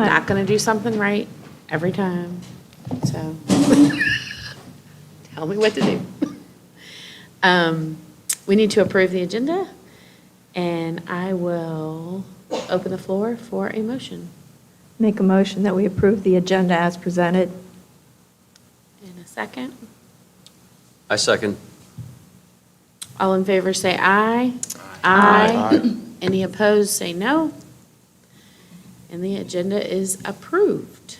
not going to do something right every time, so tell me what to do. We need to approve the agenda, and I will open the floor for a motion. Make a motion that we approve the agenda as presented. In a second. I second. All in favor, say aye. Aye. Any opposed, say no. And the agenda is approved.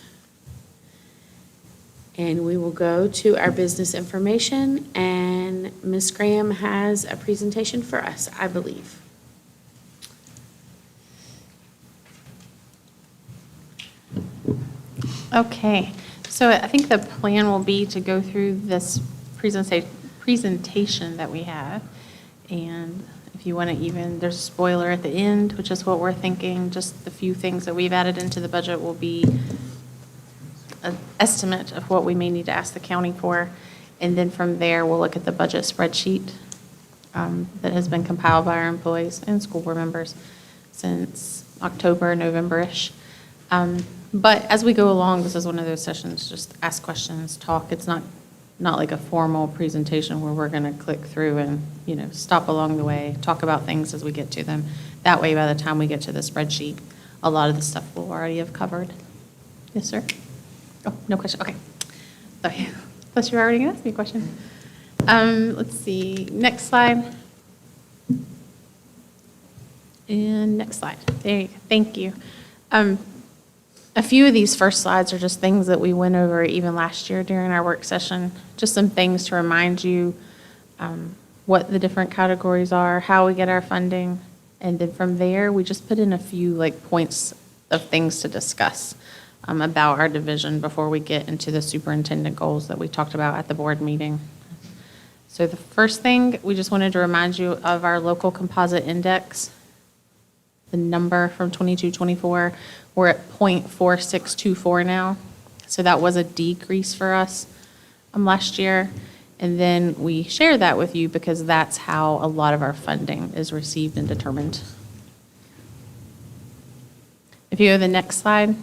And we will go to our business information, and Ms. Graham has a presentation for us, I believe. Okay, so I think the plan will be to go through this presentation that we have. And if you want to even, there's a spoiler at the end, which is what we're thinking. Just the few things that we've added into the budget will be an estimate of what we may need to ask the county for. And then from there, we'll look at the budget spreadsheet that has been compiled by our employees and school board members since October, November-ish. But as we go along, this is one of those sessions, just ask questions, talk. It's not like a formal presentation where we're going to click through and, stop along the way, talk about things as we get to them. That way, by the time we get to the spreadsheet, a lot of the stuff we'll already have covered. Yes, sir? Oh, no question, okay. Sorry. Plus, you're already going to ask me a question. Let's see, next slide. And next slide. There you go. Thank you. A few of these first slides are just things that we went over even last year during our work session. Just some things to remind you what the different categories are, how we get our funding, and then from there, we just put in a few points of things to discuss about our division before we get into the superintendent goals that we talked about at the board meeting. So the first thing, we just wanted to remind you of our local composite index. The number from 22-24, we're at 0.4624 now. So that was a decrease for us last year. And then we share that with you because that's how a lot of our funding is received and determined. If you go to the next slide.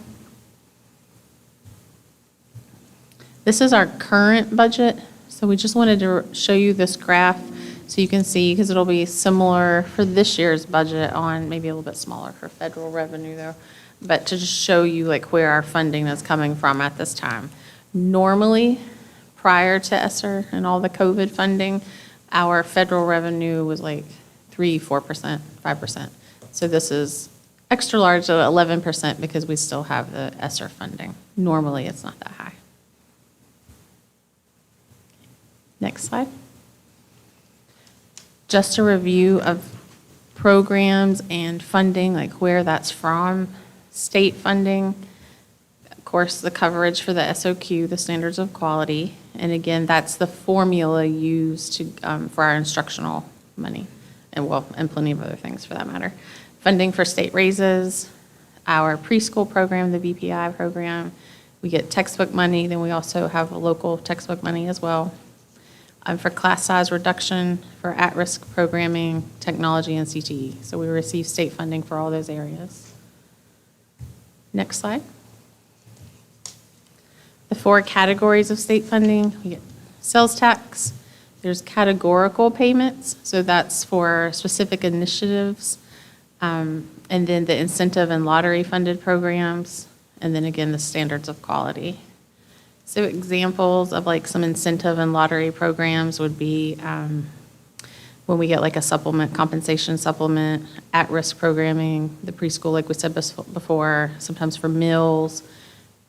This is our current budget. So we just wanted to show you this graph so you can see, because it'll be similar for this year's budget on maybe a little bit smaller for federal revenue though, but to just show you where our funding is coming from at this time. Normally, prior to ESSER and all the COVID funding, our federal revenue was 3%, 4%, 5%. So this is extra large, so 11% because we still have the ESSER funding. Normally, it's not that high. Next slide. Just a review of programs and funding, where that's from. State funding, of course, the coverage for the SOQ, the standards of quality. And again, that's the formula used for our instructional money, and plenty of other things for that matter. Funding for state raises, our preschool program, the VPI program. We get textbook money, then we also have a local textbook money as well. For class size reduction, for at-risk programming, technology, and CTE. So we receive state funding for all those areas. Next slide. The 4 categories of state funding, we get sales tax, there's categorical payments, so that's for specific initiatives, and then the incentive and lottery funded programs, and then again, the standards of quality. So examples of some incentive and lottery programs would be when we get a supplement, compensation supplement, at-risk programming, the preschool, like we said before, sometimes for meals.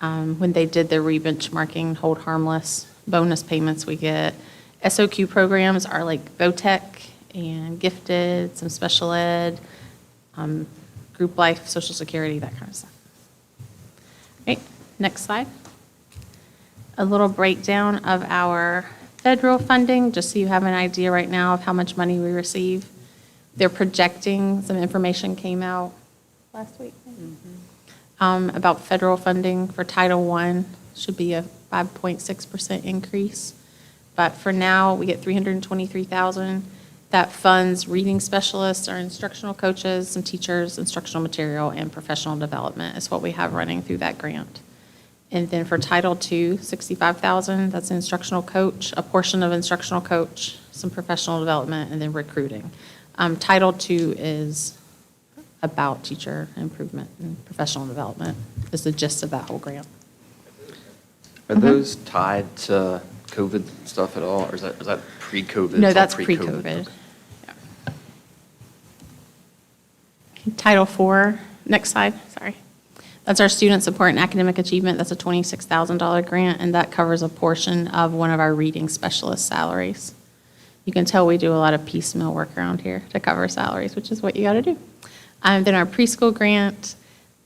When they did the re-benchmarking, hold harmless, bonus payments we get. SOQ programs are VOTEC and gifted, some special ed, group life, social security, that kind of stuff. Okay, next slide. A little breakdown of our federal funding, just so you have an idea right now of how much money we receive. They're projecting, some information came out last week, about federal funding for Title I, should be a 5.6% increase. But for now, we get $323,000, that funds reading specialists, our instructional coaches, some teachers, instructional material, and professional development is what we have running through that grant. And then for Title II, $65,000, that's instructional coach, a portion of instructional coach, some professional development, and then recruiting. Title II is about teacher improvement and professional development, is the gist of that whole grant. Are those tied to COVID stuff at all, or is that pre-COVID? No, It's all that's pre-COVID. Yeah. Title IV, next slide, sorry. That's our student support and academic achievement. That's a $26,000 grant, and that covers a portion of one of our reading specialist salaries. You can tell we do a lot of piecemeal work around here to cover salaries, which is what you got to do. Then our preschool grant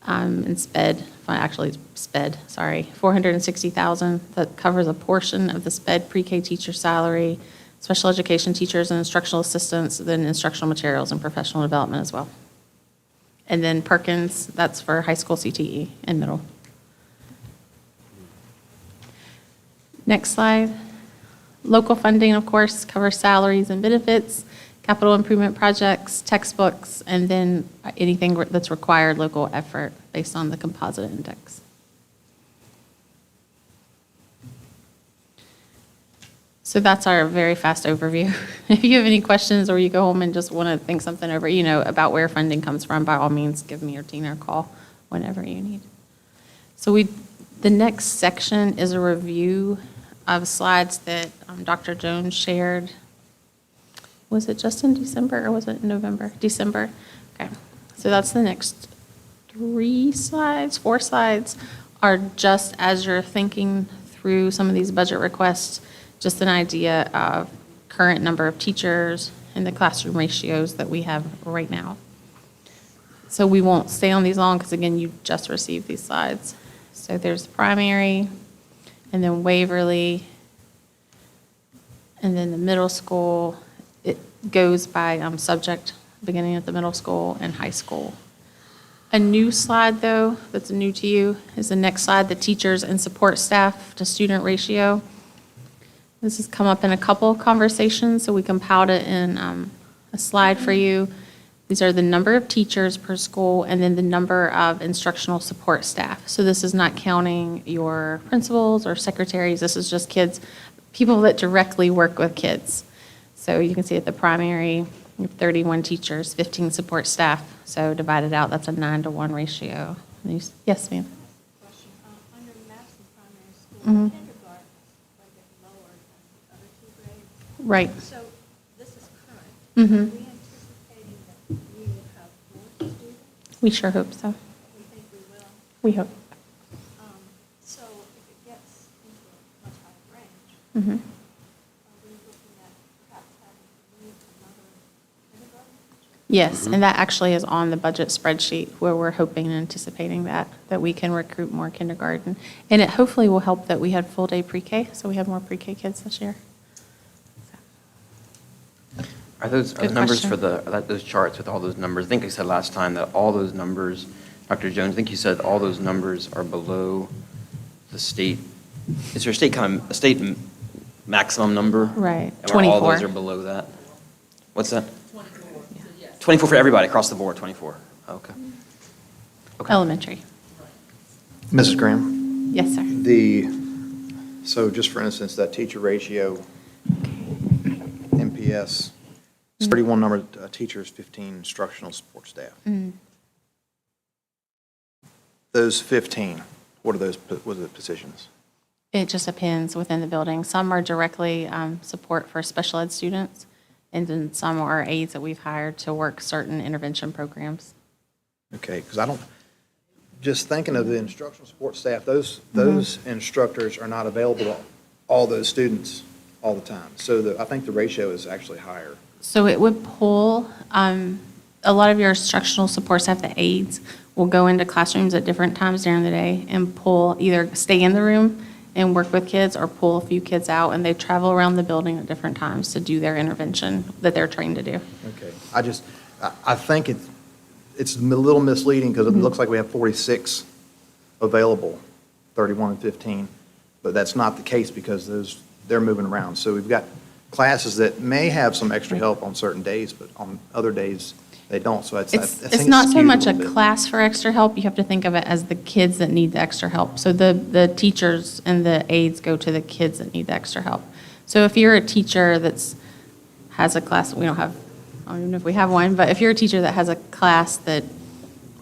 and SPED, $460,000. That covers a portion of the SPED pre-K teacher salary, special education teachers and instructional assistants, then instructional materials and professional development as well. And then Perkins, that's for high school CTE and middle. Next slide. Local funding, of course, covers salaries and benefits, capital improvement projects, textbooks, and then anything that's required local effort based on the composite index. So that's our very fast overview. If you have any questions or you go home and just want to think something over, about where funding comes from, by all means, give me or Tina a call whenever you need. So the next section is a review of slides that Dr. Jones shared. Was it just in December or was it in November? December. Okay. So that's the next 4 slides are just as you're thinking through some of these budget requests, just an idea of current number of teachers and the classroom ratios that we have right now. So we won't stay on these long because, again, you just received these slides. So there's primary, and then Waverly, and then the middle school. It goes by subject, beginning at the middle school and high school. A new slide, though, that's new to you, is the next slide, the teachers and support staff to student ratio. This has come up in a couple of conversations, so we compiled it in a slide for you. These are the number of teachers per school and then the number of instructional support staff. So this is not counting your principals or secretaries. This is just kids, people that directly work with kids. So you can see at the primary, you have 31 teachers, 15 support staff. So divided out, that's a 9-to-1 ratio. Yes, ma'am. Question. Under Madison Primary School, Mhm. kindergarten is quite a bit lower than the other two grades. Right. So this is current. Mhm. Are we anticipating that we will have more students? We sure hope so. We think we will. We hope. So if it gets into a much higher range, Mhm. are we looking at perhaps having to move another kindergarten teacher? Yes, and that actually is on the budget spreadsheet where we're hoping and anticipating that we can recruit more kindergarten. And it hopefully will help that we had full-day pre-K, so we have more pre-K kids this year. Are the Good numbers question. for those charts with all those numbers? I think I said last time that all those numbers, Dr. Jones, I think you said all those numbers are below the state. Is there a state maximum number? Right, And where all 24. those are below that? What's that? 24 for everybody across the board, 24. Okay. Okay. Elementary. Mrs. Graham, Yes, sir. so just for instance, that teacher ratio, MPS, it's 31 number of teachers, 15 instructional support staff. Mm. Those 15, what are the positions? It just depends within the building. Some are directly support for special ed students, and then some are aides that we've hired to work certain intervention programs. Okay, because just thinking of the instructional support staff, those instructors are not available to all those students all the time. So I think the ratio is actually higher. So it would pull, a lot of your instructional support staff, the aides, will go into classrooms at different times during the day and pull, either stay in the room and work with kids or pull a few kids out, and they travel around the building at different times to do their intervention that they're trained to do. Okay, I think it's a little misleading because it looks like we have 46 available, 31 and 15, but that's not the case because they're moving around. So we've got classes that may have some extra help on certain days, but on other days, they don't, so it's. I think It's not so skewed much a little bit. class for extra help, you have to think of it as the kids that need the extra help. So the teachers and the aides go to the kids that need the extra help. So if you're a teacher has a class, we don't have, I don't even know if we have one, but if you're a teacher that has a class that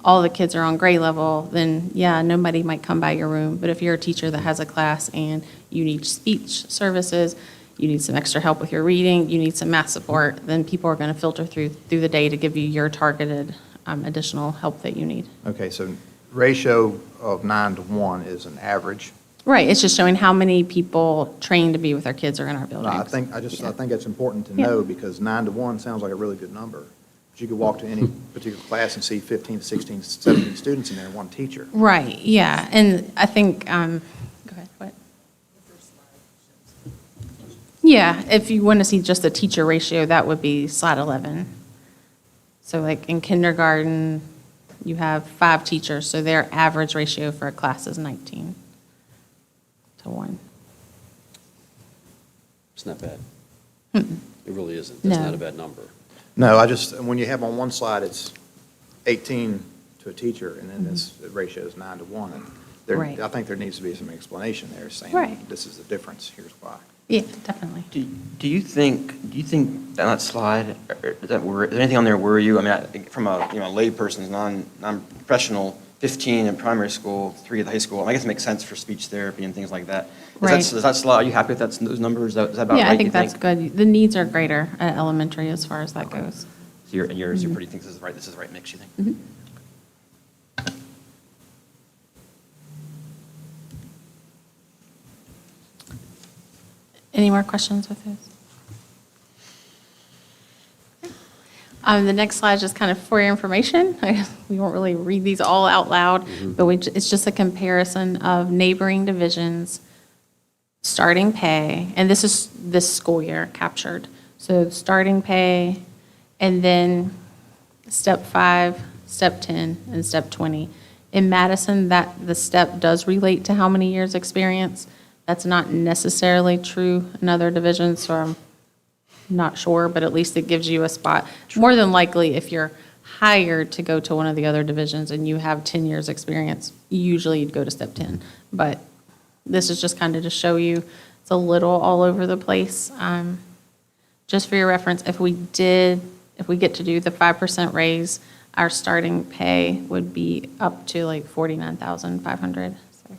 all the kids are on grade level, then yeah, nobody might come by your room. But if you're a teacher that has a class and you need speech services, you need some extra help with your reading, you need some math support, then people are going to filter through the day to give you your targeted additional help that you need. Okay, so ratio of 9 to 1 is an average. Right, it's just showing how many people trained to be with our kids are in our buildings. I think it's important to Yeah. know, because 9 to 1 sounds like a really good number. But you could walk to any particular class and see 15, 16, 17 students in there and one teacher. Right, yeah, and I think, go ahead, what? Yeah, if you want to see just the teacher ratio, that would be slide 11. So like in kindergarten, you have 5 teachers, so their average ratio for a class is 19 to 1. It's not bad. It really isn't. That's No. not a bad number. No, when you have on one slide, it's 18 to a teacher, and then this ratio is 9 to 1. And Right. I think there needs to be some explanation there, saying, Right. this is the difference, here's why. Yeah, definitely. Do you think on that slide, is there anything on there worry you? I mean, from a, layperson's non-professional, 15 in primary school, 3 at the high school, I guess it makes sense for speech therapy and things like that. Right. Is that slide, are you happy with those numbers? Is that about right, Yeah, I you think that's good. The needs are greater at elementary as far as that goes. So yours, you pretty think this is the right mix, you think? Mhm. Any more questions with this? The next slide is just kind of for your information. We won't really read these all out loud, but it's just a comparison of neighboring divisions, starting pay, and this is this school year captured. So starting pay, and then step 5, step 10, and step 20. In Madison, the step does relate to how many years' experience. That's not necessarily true in other divisions, so I'm not sure, but at least it gives you a spot. More than likely, if you're hired to go to one of the other divisions and you have 10 years' experience, usually you'd go to step 10. But this is just kind of to show you, it's a little all over the place. Just for your reference, if we get to do the 5% raise, our starting pay would be up to like $49,500. So,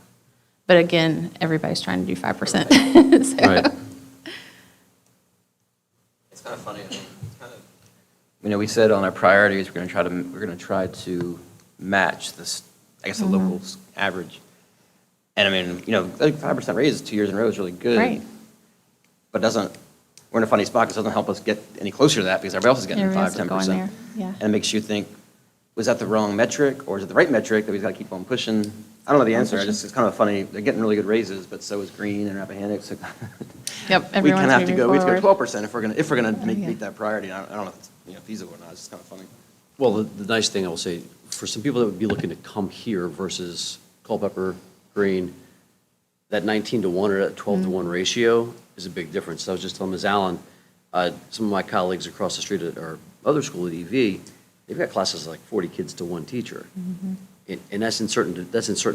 but again, everybody's trying to do 5%. So- Right. It's kind of funny. We said on our priorities, we're going to try to match this, I guess, the local average. And I mean, like 5% raise 2 years in a row is really good. Right. But we're in a funny spot because it doesn't help us get any closer to that because everybody else is getting Everybody 5, else is 10%. going there, yeah. And it makes you think, was that the wrong metric or is it the right metric that we've got to keep on pushing? I don't know the answer. It's kind of funny. They're getting really good raises, but so is Green and Rappahannock. So Yep, we kind everyone's of have to moving go. We have to forward. go 12% if we're going to Yeah. meet that priority. I don't know if it's feasible or not. It's just kind of funny. Well, the nice thing I will say, for some people that would be looking to come here versus Culpeper, Green, that 19 to 1 or that 12 to 1 ratio is a big difference. I was just telling Ms. Allen, some of my colleagues across the street at our other school at EV, they've got classes like 40 kids to 1 teacher. And that's in certain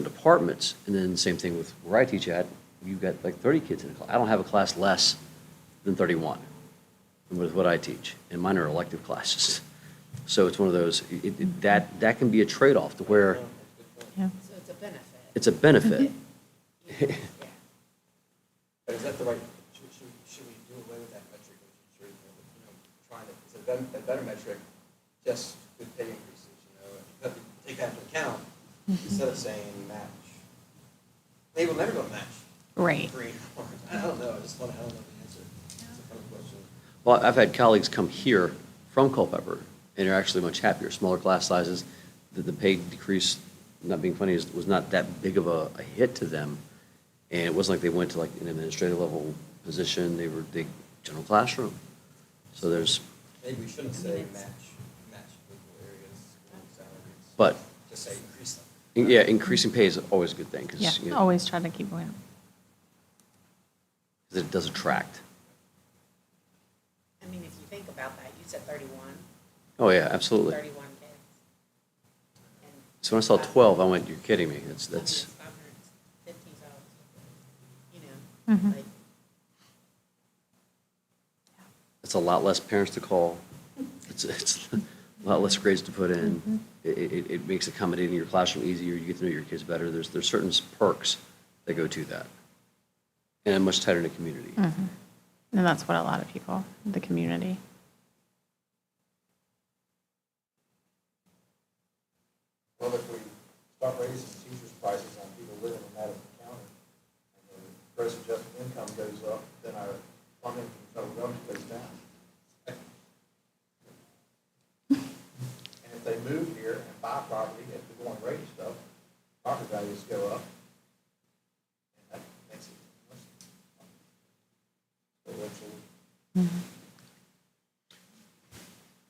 departments. And then same thing with where I teach at, you've got like 30 kids in a class. I don't have a class less than 31 with what I teach, and mine are elective classes. So it's one of those, that can be a trade-off to where Yeah. it's a benefit. But is that the right, should we do away with that metric of teacher, trying to, it's a better metric, just with pay increases, you have to take that into account, instead of saying match. Maybe we'll never go match Right. Green. I don't know, I don't know the answer. It's a funny question. Well, I've had colleagues come here from Culpeper, and they're actually much happier, smaller class sizes. The pay decrease, not being funny, was not that big of a hit to them. And it wasn't like they went to like an administrative level position, they were general classroom. So there's, Maybe we shouldn't say match local areas, salaries. but, Just say increase them. yeah, increasing pay is always a good thing, Yeah, because always try to keep going. it does attract. You said 31, Oh, yeah, absolutely. 31 kids. And So when I saw 12, I went, you're kidding me. That's, I mean, it's $515, you know, Mhm. like, it's a lot less parents to call. It's a lot less grades to put in. It makes accommodating your classroom easier. You get to know your kids better. There's certain perks that go to that. And a much tighter knit community. And that's what a lot of people, the community. Well, if we start raising teachers' prices on people living in Madison County, and the gross adjusted income goes up, then our funding from the federal government goes down. And if they move here and buy property, if the going rate stuff, property values go up, and that makes it much. So eventually,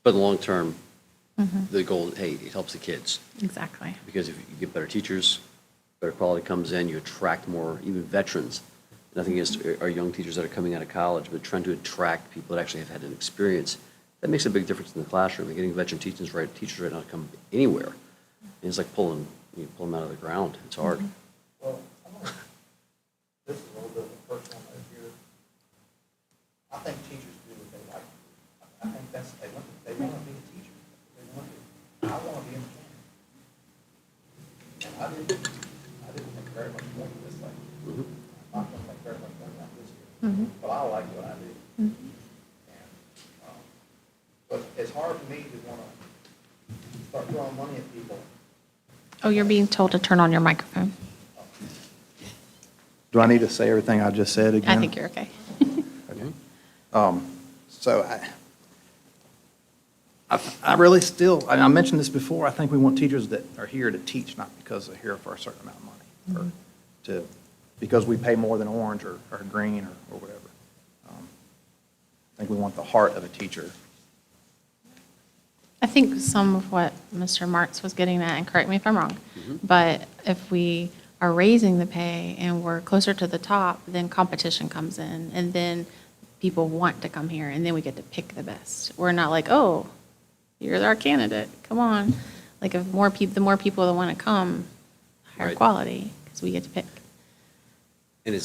But in the long term, the goal, hey, it helps the kids. Exactly. Because if you get better teachers, better quality comes in, you attract more, even veterans. Nothing against our young teachers that are coming out of college, but trying to attract people that actually have had an experience, that makes a big difference in the classroom. And getting veteran teachers right now to come anywhere. And it's like pull them out of the ground. It's hard. well, this is a little bit of a personal note here. I think teachers do what they like. I think that's, they want to be a teacher. I want to be in the county. And I didn't think very much more of this thing. I'm not going to think very much more about this year. But I like what I do. And, but it's hard for me to want to start throwing money at people. Oh, you're being told to turn on your microphone. Do I need to say everything I just said again? I think you're okay. Okay? So I really still, and I mentioned this before, I think we want teachers that are here to teach, not because they're here for a certain amount of money, or because we pay more than orange or green or whatever. I think we want the heart of a teacher. I think some of what Mr. Martz was getting at, and correct me if I'm wrong, but if we are raising the pay and we're closer to the top, then competition comes in, and then people want to come here, and then we get to pick the best. We're not like, oh, you're our candidate, come on. Like, if the more people that want to come, higher Right. quality, because we get to pick. And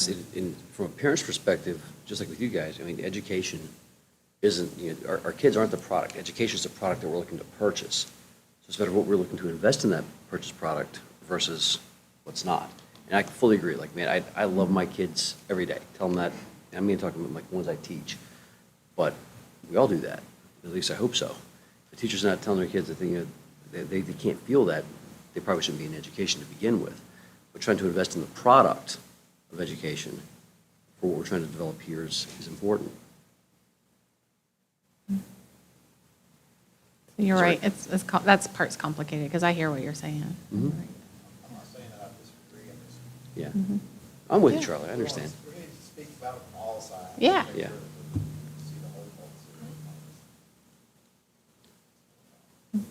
from a parent's perspective, just like with you guys, I mean, education isn't, our kids aren't the product. Education is the product that we're looking to purchase. So it's better what we're looking to invest in that purchased product versus what's not. And I fully agree. Like, man, I love my kids every day. Tell them that. I mean, talking about like the ones I teach. But we all do that. At least I hope so. If the teacher's not telling their kids that they can't feel that, they probably shouldn't be in education to begin with. But trying to invest in the product of education for what we're trying to develop here is important. You're Sorry. right, that's part's complicated, because I hear what you're saying. Mhm. I'm not saying that I disagree. Yeah. I'm with you, Charlie. I understand. We need to speak about it from all sides. Yeah. Make Yeah. sure that we see the whole picture.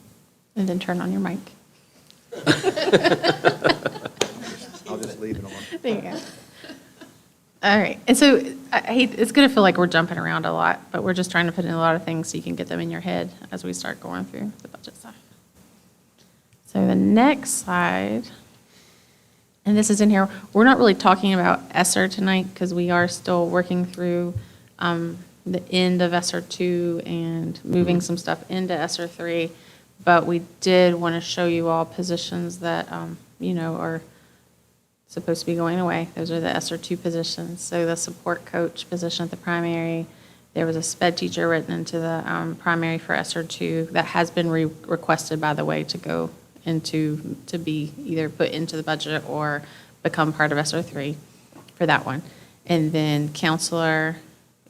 And then turn on your mic. I'll just leave it on. There you go. All right, and so I hate, it's going to feel like we're jumping around a lot, but we're just trying to put in a lot of things so you can get them in your head as we start going through the budget stuff. So the next slide, and this is in here, we're not really talking about ESSER tonight because we are still working through the end of ESSER 2 and moving some stuff into ESSER 3, but we did want to show you all positions that, are supposed to be going away. Those are the ESSER 2 positions. So the support coach position at the primary, there was a sped teacher written into the primary for ESSER 2 that has been requested, by the way, to go to be either put into the budget or become part of ESSER 3 for that one. And then counselor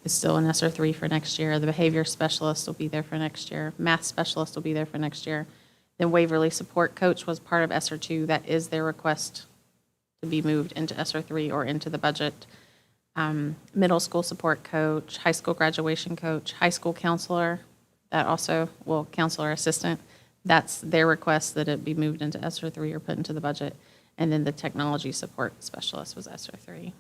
is still in ESSER 3 for next year. The behavior specialist will be there for next year. Math specialist will be there for next year. Then Waverly support coach was part of ESSER 2. That is their request to be moved into ESSER 3 or into the budget. Middle school support coach, high school graduation coach, high school counselor, that also, counselor assistant, that's their request that it be moved into ESSER 3 or put into the budget. And then the technology support specialist was ESSER 3.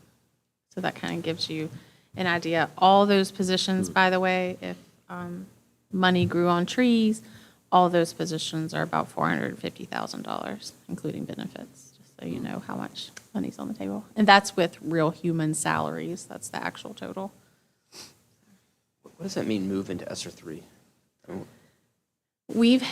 So that kind of gives you an idea. All those positions, by the way, if money grew on trees. All those positions are about $450,000, including benefits, just so you know how much money's on the table. And that's with real human salaries. That's the actual total. What does that mean, move into ESSER 3? We've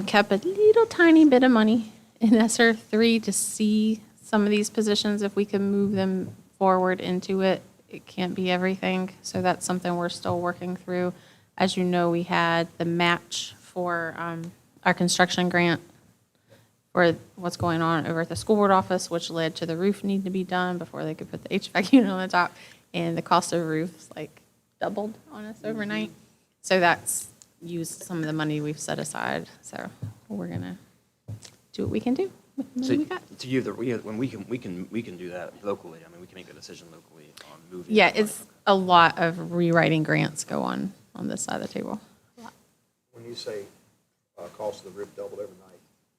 kept a little tiny bit of money in ESSER 3 to see some of these positions, if we can move them forward into it. It can't be everything, so that's something we're still working through. As you know, we had the match for our construction grant for what's going on over at the school board office, which led to the roof needing to be done before they could put the HVAC unit on the top. And the cost of roofs doubled on us overnight. So that's used some of the money we've set aside. So we're gonna do what we can do with the money we got. So you have when we can do that locally. I mean, we can make a decision locally on moving. Yeah, that money. it's a lot of rewriting grants go on this side of the table. When you say cost of the roof doubled overnight,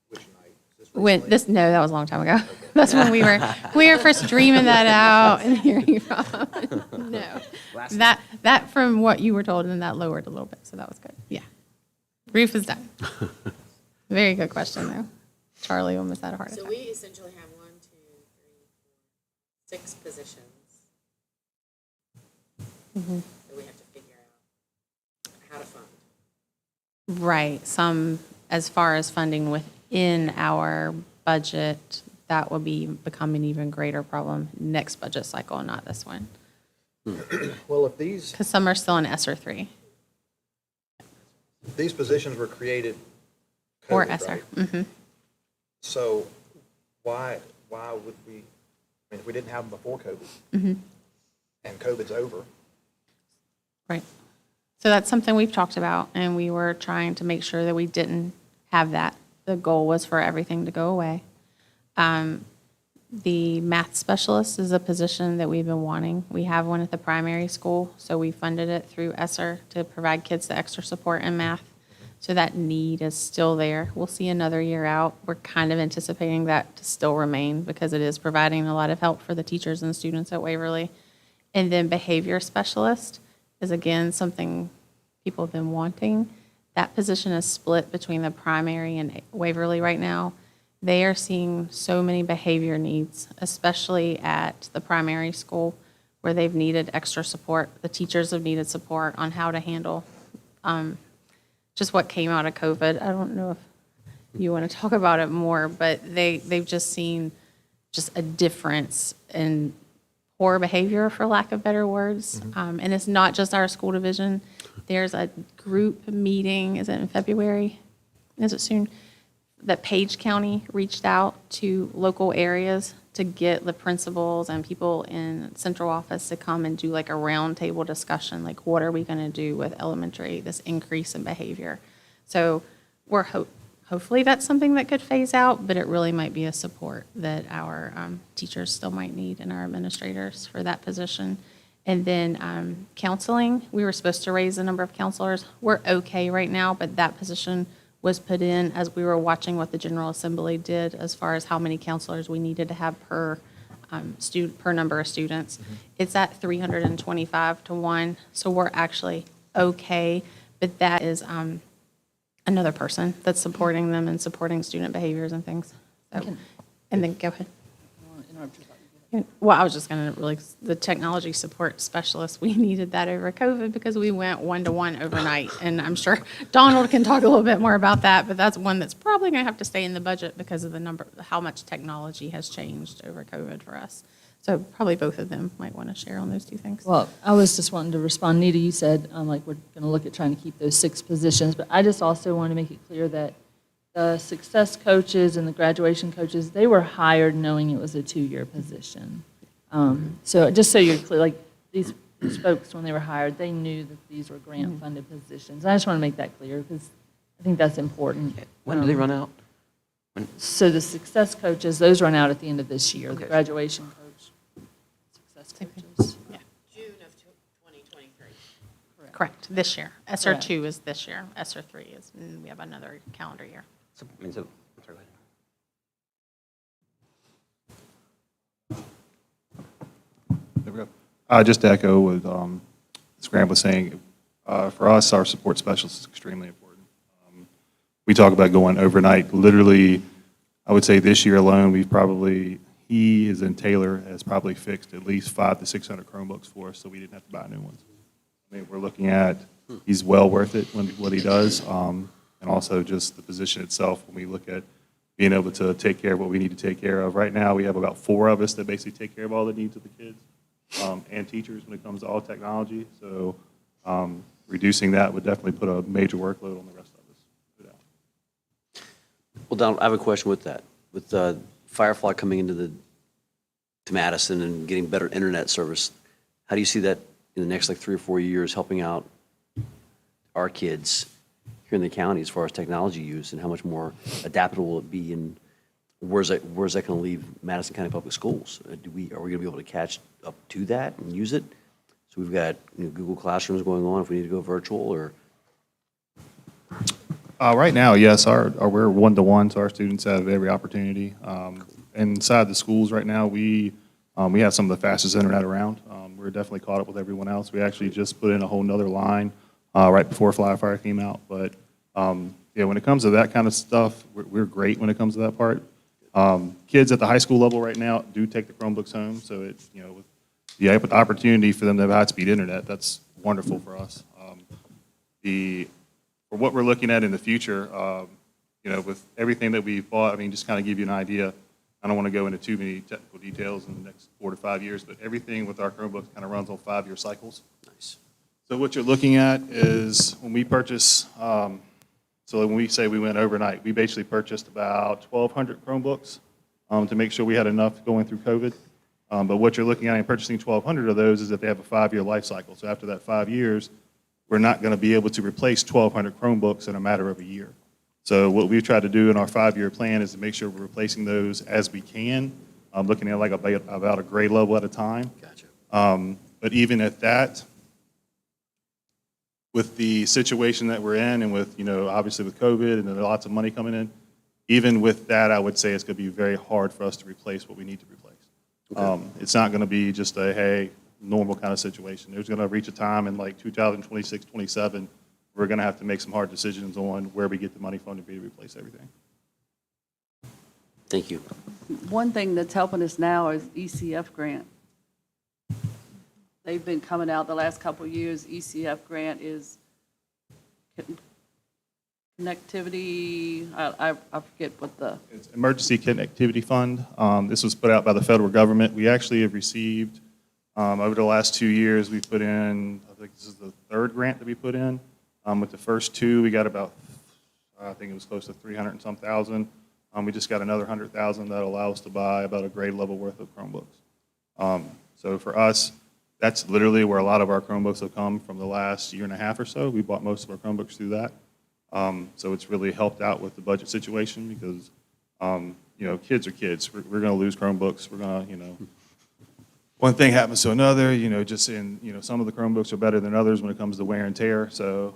which night? Is this When recently? no, that was a long time ago. That's when we were first dreaming that out and hearing from. No, that from what you were told, and that lowered a little bit, so that was good. Yeah, roof is done. Very good question though. Charlie almost had a heart So attack. we essentially have 1, 2, 3, 4, 6 positions that we have to figure out how to fund. Right. Some, as far as funding within our budget, that will become an even greater problem next budget cycle, not this one. Well, if these Because some are still in ESSER 3 positions were created. or COVID, ESSER. right? So why would we, I mean, if we didn't have them before COVID, and COVID's over, Right. So that's something we've talked about, and we were trying to make sure that we didn't have that. The goal was for everything to go away. The math specialist is a position that we've been wanting. We have one at the primary school, so we funded it through ESSER to provide kids the extra support in math. So that need is still there. We'll see another year out. We're kind of anticipating that to still remain because it is providing a lot of help for the teachers and students at Waverly. And then behavior specialist is again something people have been wanting. That position is split between the primary and Waverly right now. They are seeing so many behavior needs, especially at the primary school where they've needed extra support. The teachers have needed support on how to handle just what came out of COVID. I don't know if you want to talk about it more, but they've just seen just a difference in poor behavior, for lack of better words. And it's not just our school division. There's a group meeting, is it in February? Is it soon? That Page County reached out to local areas to get the principals and people in central office to come and do like a roundtable discussion, like what are we going to do with elementary, this increase in behavior. So we're hopefully that's something that could phase out, but it really might be a support that our teachers still might need and our administrators for that position. And then counseling, we were supposed to raise the number of counselors. We're okay right now, but that position was put in as we were watching what the General Assembly did as far as how many counselors we needed to have per number of students. It's at 325 to 1, so we're actually okay, but that is another person that's supporting them and supporting student behaviors and things. So, and then go ahead. Well, I was just going to the technology support specialist, we needed that over COVID because we went 1-to-1 overnight. And I'm sure Donald can talk a little bit more about that, but that's one that's probably going to have to stay in the budget because of the how much technology has changed over COVID for us. So probably both of them might want to share on those two things. Well, I was just wanting to respond. Nita, you said, we're going to look at trying to keep those 6 positions, but I just also want to make it clear that the success coaches and the graduation coaches, they were hired knowing it was a 2-year position. So just so you're clear, like these folks, when they were hired, they knew that these were grant-funded positions. I just want to make that clear because I think that's important. When do they run out? So the success coaches, those run out at the end of this year. The Okay. graduation coach, success coaches. June of 2023. Correct, this year. ESSER Correct. 2 is this year. ESSER 3 is, we have another calendar year. So, I'm sorry, go ahead. There we go. Just to echo what Ms. Graham was saying, For us, our support specialist is extremely important. We talk about going overnight. Literally, I would say this year alone, he is in Taylor, has probably fixed at least 500 to 600 Chromebooks for us, so we didn't have to buy new ones. I mean, we're looking at, he's well worth it what he does, and also just the position itself when we look at being able to take care of what we need to take care of. Right now, we have about 4 of us that basically take care of all the needs of the kids and teachers when it comes to all technology. So reducing that would definitely put a major workload on the rest of us. No doubt. Well, Donald, I have a question with that. With Firefly coming to Madison and getting better internet service, how do you see that in the next like 3 or 4 years helping out our kids here in the county as far as technology use, and how much more adaptable will it be, and where's that going to leave Madison County Public Schools? Are we going to be able to catch up to that and use it? So we've got Google Classrooms going on if we need to go virtual, or? Right now, yes, we're one-to-one, so our students have every opportunity. Inside the schools right now, we have some of the fastest internet around. We're definitely caught up with everyone else. We actually just put in a whole nother line right before Firefly came out. But yeah, when it comes to that kind of stuff, we're great when it comes to that part. Kids at the high school level right now do take the Chromebooks home, so with the opportunity for them to have high-speed internet, that's wonderful for us. For what we're looking at in the future, with everything that we've bought, I mean, just kind of give you an idea. I don't want to go into too many technical details in the next 4 to 5 years, but everything with our Chromebooks kind of runs on 5-year cycles. Nice. So what you're looking at is when we purchase, so when we say we went overnight, we basically purchased about 1,200 Chromebooks to make sure we had enough going through COVID. But what you're looking at in purchasing 1,200 of those is that they have a 5-year life cycle. So after that 5 years, we're not going to be able to replace 1,200 Chromebooks in a matter of a year. So what we've tried to do in our 5-year plan is to make sure we're replacing those as we can, looking at like about a grade level at a time. Gotcha. But even at that, with the situation that we're in and with, obviously with COVID and lots of money coming in, even with that, I would say it's going to be very hard for us to replace what we need to replace. Okay. It's not going to be just a, hey, normal kind of situation. There's going to reach a time in like 2026, 27, we're going to have to make some hard decisions on where we get the money from to be to replace everything. Thank you. One thing that's helping us now is ECF grant. They've been coming out the last couple of years. ECF grant is connectivity, I forget what the. It's Emergency Connectivity Fund. This was put out by the federal government. We actually have received, over the last 2 years, we put in, I think this is the 3rd grant that we put in. With the first 2, we got about, I think it was close to 300 and some thousand. We just got another 100,000 that'll allow us to buy about a grade level worth of Chromebooks. So for us, that's literally where a lot of our Chromebooks have come from the last year and a half or so. We bought most of our Chromebooks through that. So it's really helped out with the budget situation because, kids are kids. We're going to lose Chromebooks. We're going to, one thing happens to another, just in, some of the Chromebooks are better than others when it comes to wear and tear. So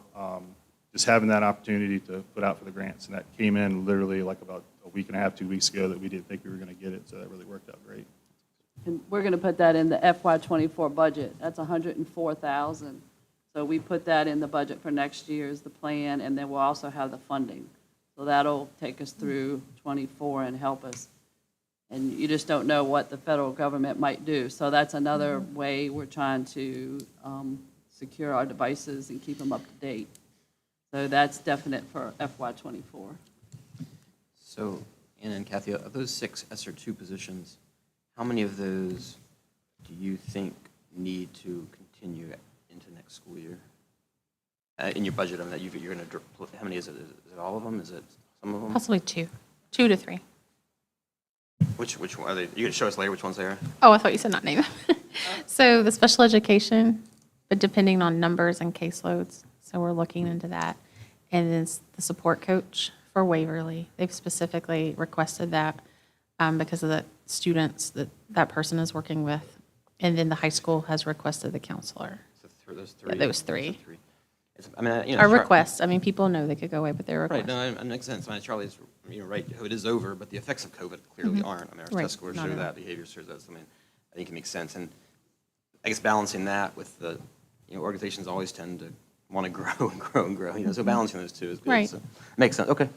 just having that opportunity to put out for the grants. And that came in literally like about a week and a half, 2 weeks ago that we didn't think we were going to get it. So that really worked out great. And we're going to put that in the FY24 budget. That's $104,000. So we put that in the budget for next year is the plan, and then we'll also have the funding. So that'll take us through '24 and help us. And you just don't know what the federal government might do. So that's another way we're trying to secure our devices and keep them up to date. So that's definite for FY24. So, Anna and Kathy, of those 6 ESSER 2 positions, how many of those do you think need to continue into next school year? In your budget, that you're going to, how many is it? Is it all of them? Is it some of them? Possibly 2 to 3. Which one are they? You going to show us later which ones they are? Oh, I thought you said not name them. So the special education, but depending on numbers and caseloads. So we're looking into that. And then the support coach for Waverly. They've specifically requested that because of the students that person is working with. And then the high school has requested the counselor. So those 3? Yeah, those 3. Our request, people know they could go away, but their Right, request. no, it makes sense. Charlie's right, it is over, but the effects of COVID clearly aren't. Our Right, test scores not show at all. that, behavior shows that. So, I think it makes sense. And I guess balancing that with the, organizations always tend to want to grow and grow and grow, so balancing those two is good. Right. So, makes sense, okay.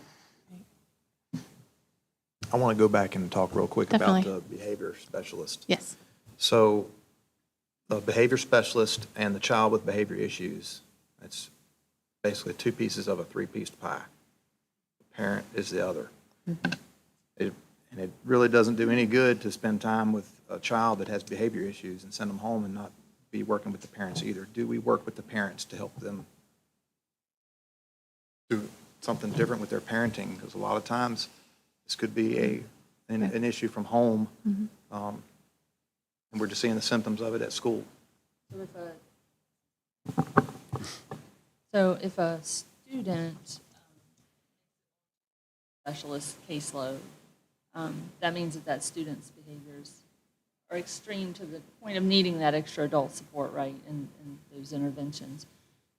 I want to go back and talk real quick Definitely. about the behavior specialist. Yes. So the behavior specialist and the child with behavior issues, it's basically two pieces of a three-piece pie. The parent is the other. And it really doesn't do any good to spend time with a child that has behavior issues and send them home and not be working with the parents either. Do we work with the parents to help them do something different with their parenting? Because a lot of times, this could be an issue from home, and we're just seeing the symptoms of it at school. So if a student specialist caseload, that means that that student's behaviors are extreme to the point of needing that extra adult support, right, and those interventions.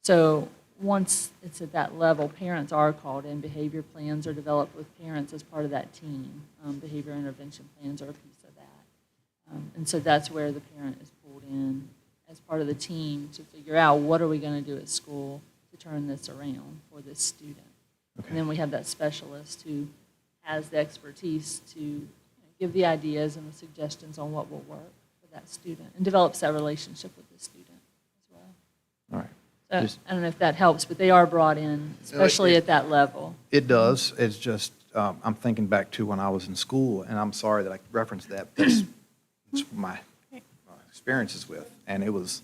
So once it's at that level, parents are called in. Behavior plans are developed with parents as part of that team. Behavior intervention plans are a piece of that. And so that's where the parent is pulled in as part of the team to figure out what are we going to do at school to turn this around for this student. And then we have that specialist who has the expertise to give the ideas and the suggestions on what will work for that student and develops that relationship with the student as well. All right. So Just- I don't know if that helps, but they are brought in, especially at that level. It does. It's just, I'm thinking back to when I was in school, and I'm sorry that I referenced that. That's my experiences with. And it was,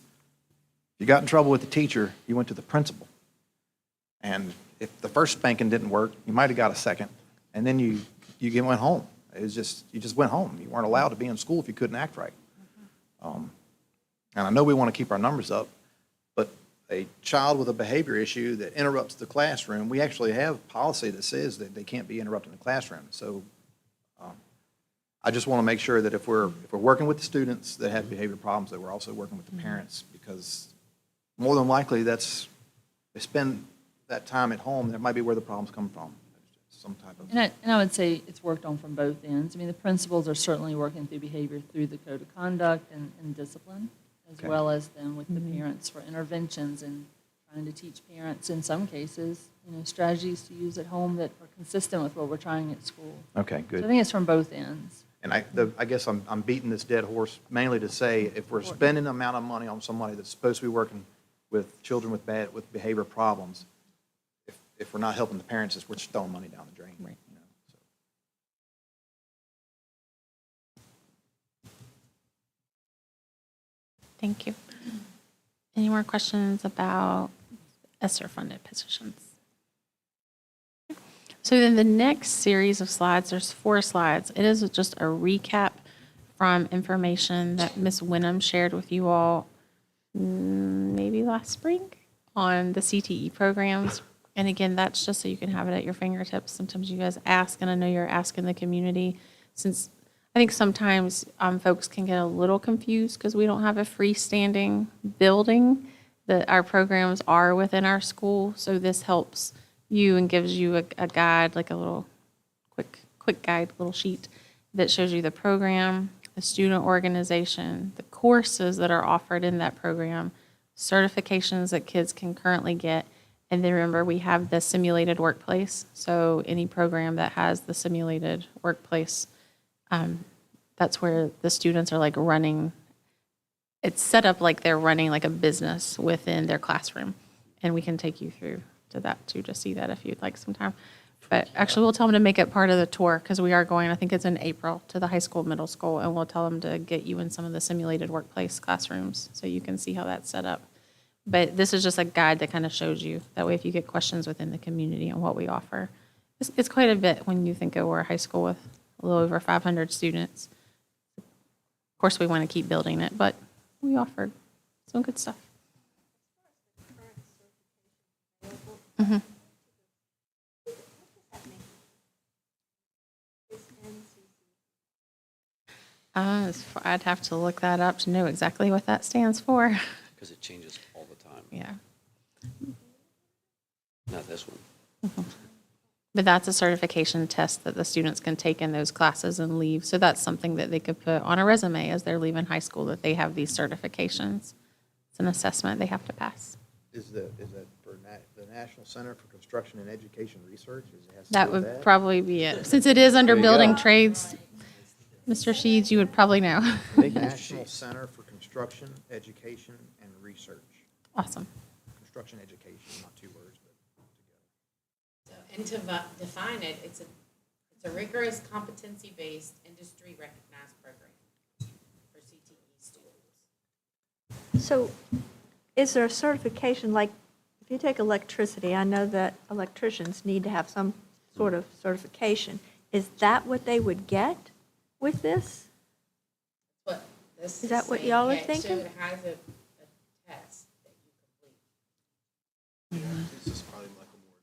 if you got in trouble with the teacher, you went to the principal. And if the first spanking didn't work, you might have got a second, and then you went home. It was just, you just went home. You weren't allowed to be in school if you couldn't act right. And I know we want to keep our numbers up, but a child with a behavior issue that interrupts the classroom, we actually have policy that says that they can't be interrupted in the classroom. So I just want to make sure that if we're working with the students that have behavior problems, that we're also working with the parents, because more than likely they spend that time at home. That might be where the problems come from. Some type of. And I would say it's worked on from both ends. I mean, the principals are certainly working through behavior through the code of conduct and discipline, as Okay. well as then with the parents for interventions and trying to teach parents, in some cases, strategies to use at home that are consistent with what we're trying at school. Okay, So good. I think it's from both ends. And I guess I'm beating this dead horse mainly to say, if we're spending the amount of money on somebody that's supposed to be working with children with behavior problems, if we're not helping the parents, we're just throwing money down the drain. Right. Thank you. Any more questions about ESSER-funded positions? So then the next series of slides, there's 4 slides. It is just a recap from information that Ms. Wenham shared with you all maybe last spring on the CTE programs. And again, that's just so you can have it at your fingertips. Sometimes you guys ask, and I know you're asking the community, since I think sometimes folks can get a little confused because we don't have a freestanding building, that our programs are within our school. So this helps you and gives you a guide, like a little quick guide, little sheet that shows you the program, the student organization, the courses that are offered in that program, certifications that kids can currently get. And then remember, we have the simulated workplace. So any program that has the simulated workplace, that's where the students are like running. It's set up like they're running like a business within their classroom. And we can take you through to that too, to see that if you'd like some time. But actually, we'll tell them to make it part of the tour, because we are going, I think it's in April, to the high school, middle school, and we'll tell them to get you in some of the simulated workplace classrooms so you can see how that's set up. But this is just a guide that kind of shows you. That way, if you get questions within the community on what we offer, it's quite a bit when you think of we're a high school with a little over 500 students. Of course, we want to keep building it, but we offered some good stuff. Mm-hmm. I'd have to look that up to know exactly what that stands for. Because it changes all the time. Yeah. Not this one. But that's a certification test that the students can take in those classes and leave. So that's something that they could put on a resume as they're leaving high school, that they have these certifications. It's an assessment they have to pass. Is that The National Center for Construction and Education Research, is it has to That do with would probably be it. Since it is under There you building go. trades, Mr. Sheeds, you would probably know. National Center for Construction, Education, and Research. Awesome. Construction education, not two words, but together. And to define it, it's a rigorous competency-based, industry-recognized program for CTE students. So is there a certification, like, if you take electricity, I know that electricians need to have some sort of certification. Is that what they would get with this? But this Is that what saying, y'all are yeah, thinking? So it has a test that you complete. This is probably like a more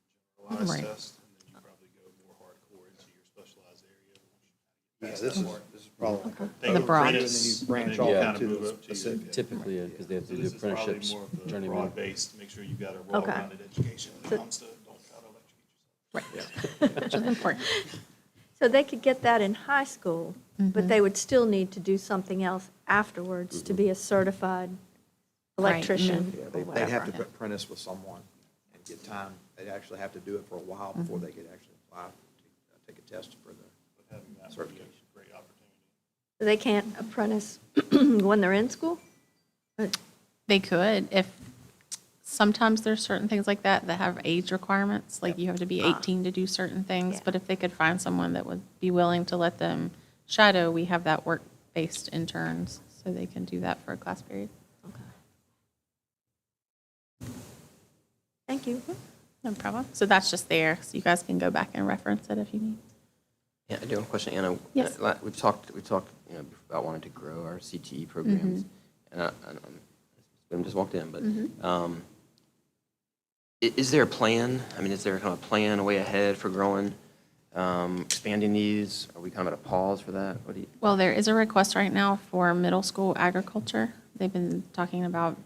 generalized Right. test, and then you probably go more hardcore into your specialized area. Yeah, this is probably like a. They The go broad. through And this, then you branch and then you off kinda into move the up to your- specific. Typically, because they have to So do this is probably apprenticeships, more of the journeyman. broad-based, make sure you've got a well-rounded education when So- it comes to don't try to electrocute yourself. Which is important. So they could get that in high school, but they would still need to do something else afterwards to be a certified electrician Yeah, or they'd have whatever. to apprentice with someone and get time. They'd actually have to do it for a while before they could actually apply, to take a test for the But having that would be certification. a great opportunity. So they can't apprentice when they're in school? They could, if, sometimes there's certain things like that that have age requirements, like you have to be 18 to do certain things, Yeah. but if they could find someone that would be willing to let them shadow, we have that work-based interns, so they can do that for a class period. Thank you. No problem. So that's just there, so you guys can go back and reference it if you need. Yeah, I do have a question, Anna. Yes. We've talked, you know, about wanting to grow our CTE programs. And I just walked in, but is there a plan? I mean, is there kind of a plan, a way ahead for growing, expanding these? Are we kind of at a pause for that? What do you? Well, there is a request right now for middle school agriculture. They've been talking about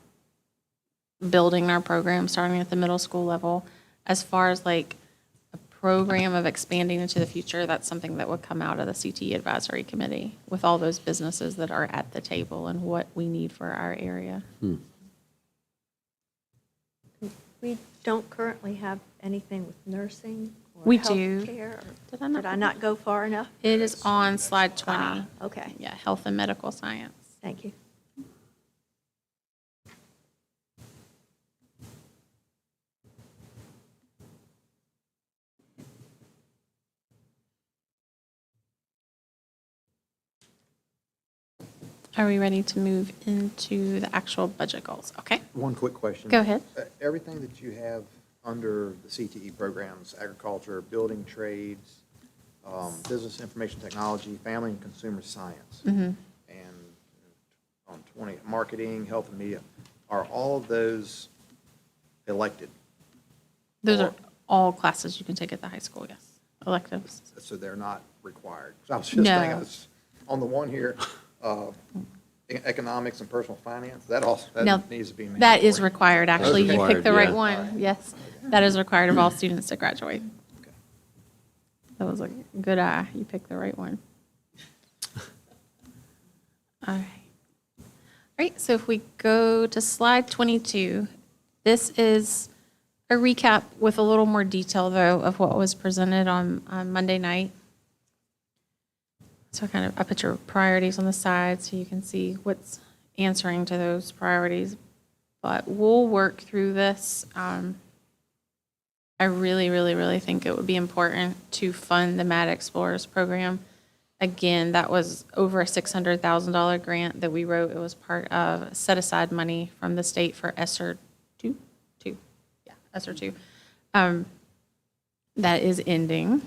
building our program, starting at the middle school level. As far as like a program of expanding into the future, that's something that would come out of the CTE Advisory Committee with all those businesses that are at the table and what we need for our area. We don't currently have anything with nursing or We do. healthcare, or Did I not? Did I not go far enough? It is on slide 20. Ah, okay, Yeah, health and medical science. thank you. Are we ready to move into the actual budget goals? Okay. One quick question. Go ahead. Everything that you have under the CTE programs, agriculture, building trades, business information technology, family and consumer science, and on 20, marketing, health and media, are all of those elected? Those Or- are all classes you can take at the high school, yes. Electives. So they're not required? 'Cause I was just No. thinking, on the one here, economics and personal finance, that also, Now, that needs to be mandatory. that is required, actually. You required, picked the right yeah. one, yes. That is required of all students to graduate. Okay. That was a good eye. You picked the right one. All right. All right, so if we go to slide 22, this is a recap with a little more detail, though, of what was presented on Monday night. So I put your priorities on the side so you can see what's answering to those priorities. But we'll work through this. I really, really, really think it would be important to fund the Mad Explorers program. Again, that was over a $600,000 grant that we wrote. It was part of set-aside money from the state for ESSER 2. Yeah, ESSER 2. That is ending.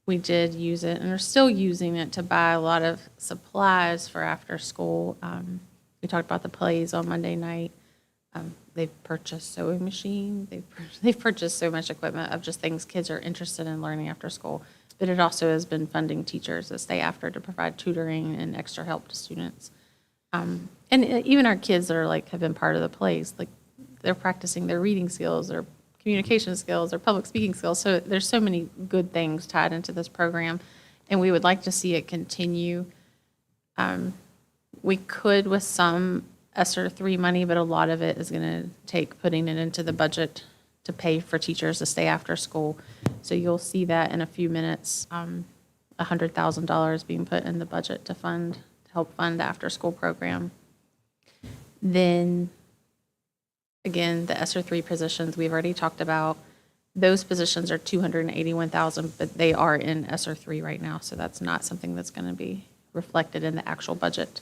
We did use it and are still using it to buy a lot of supplies for after school. We talked about the plays on Monday night. They've purchased sewing machine. They've purchased so much equipment of just things kids are interested in learning after school. But it also has been funding teachers that stay after to provide tutoring and extra help to students. And even our kids that are have been part of the plays, they're practicing their reading skills, their communication skills, their public speaking skills. So there's so many good things tied into this program, and we would like to see it continue. We could with some ESSER 3 money, but a lot of it is going to take putting it into the budget to pay for teachers to stay after school. So you'll see that in a few minutes, $100,000 being put in the budget to help fund the after-school program. Then, again, the ESSER 3 positions we've already talked about. Those positions are $281,000, but they are in ESSER 3 right now, so that's not something that's going to be reflected in the actual budget.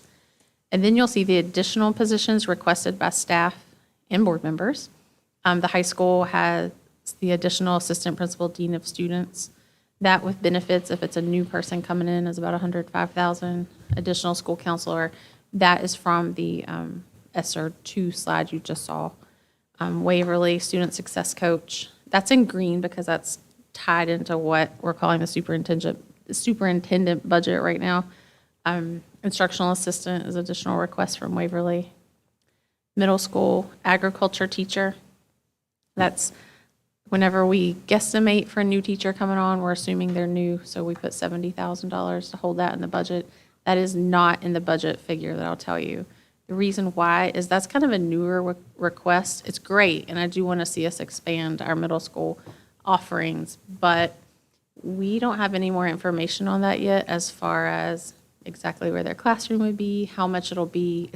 And then you'll see the additional positions requested by staff and board members. The high school has the additional assistant principal, dean of students. That with benefits, if it's a new person coming in, is about $105,000. Additional school counselor, that is from the ESSER 2 slide you just saw. Waverly, student success coach, that's in green because that's tied into what we're calling the superintendent budget right now. Instructional assistant is additional request from Waverly. Middle school agriculture teacher, that's whenever we guesstimate for a new teacher coming on, we're assuming they're new, so we put $70,000 to hold that in the budget. That is not in the budget figure that I'll tell you. The reason why is that's kind of a newer request. It's great, and I do want to see us expand our middle school offerings, but we don't have any more information on that yet as far as exactly where their classroom would be, how much it'll be.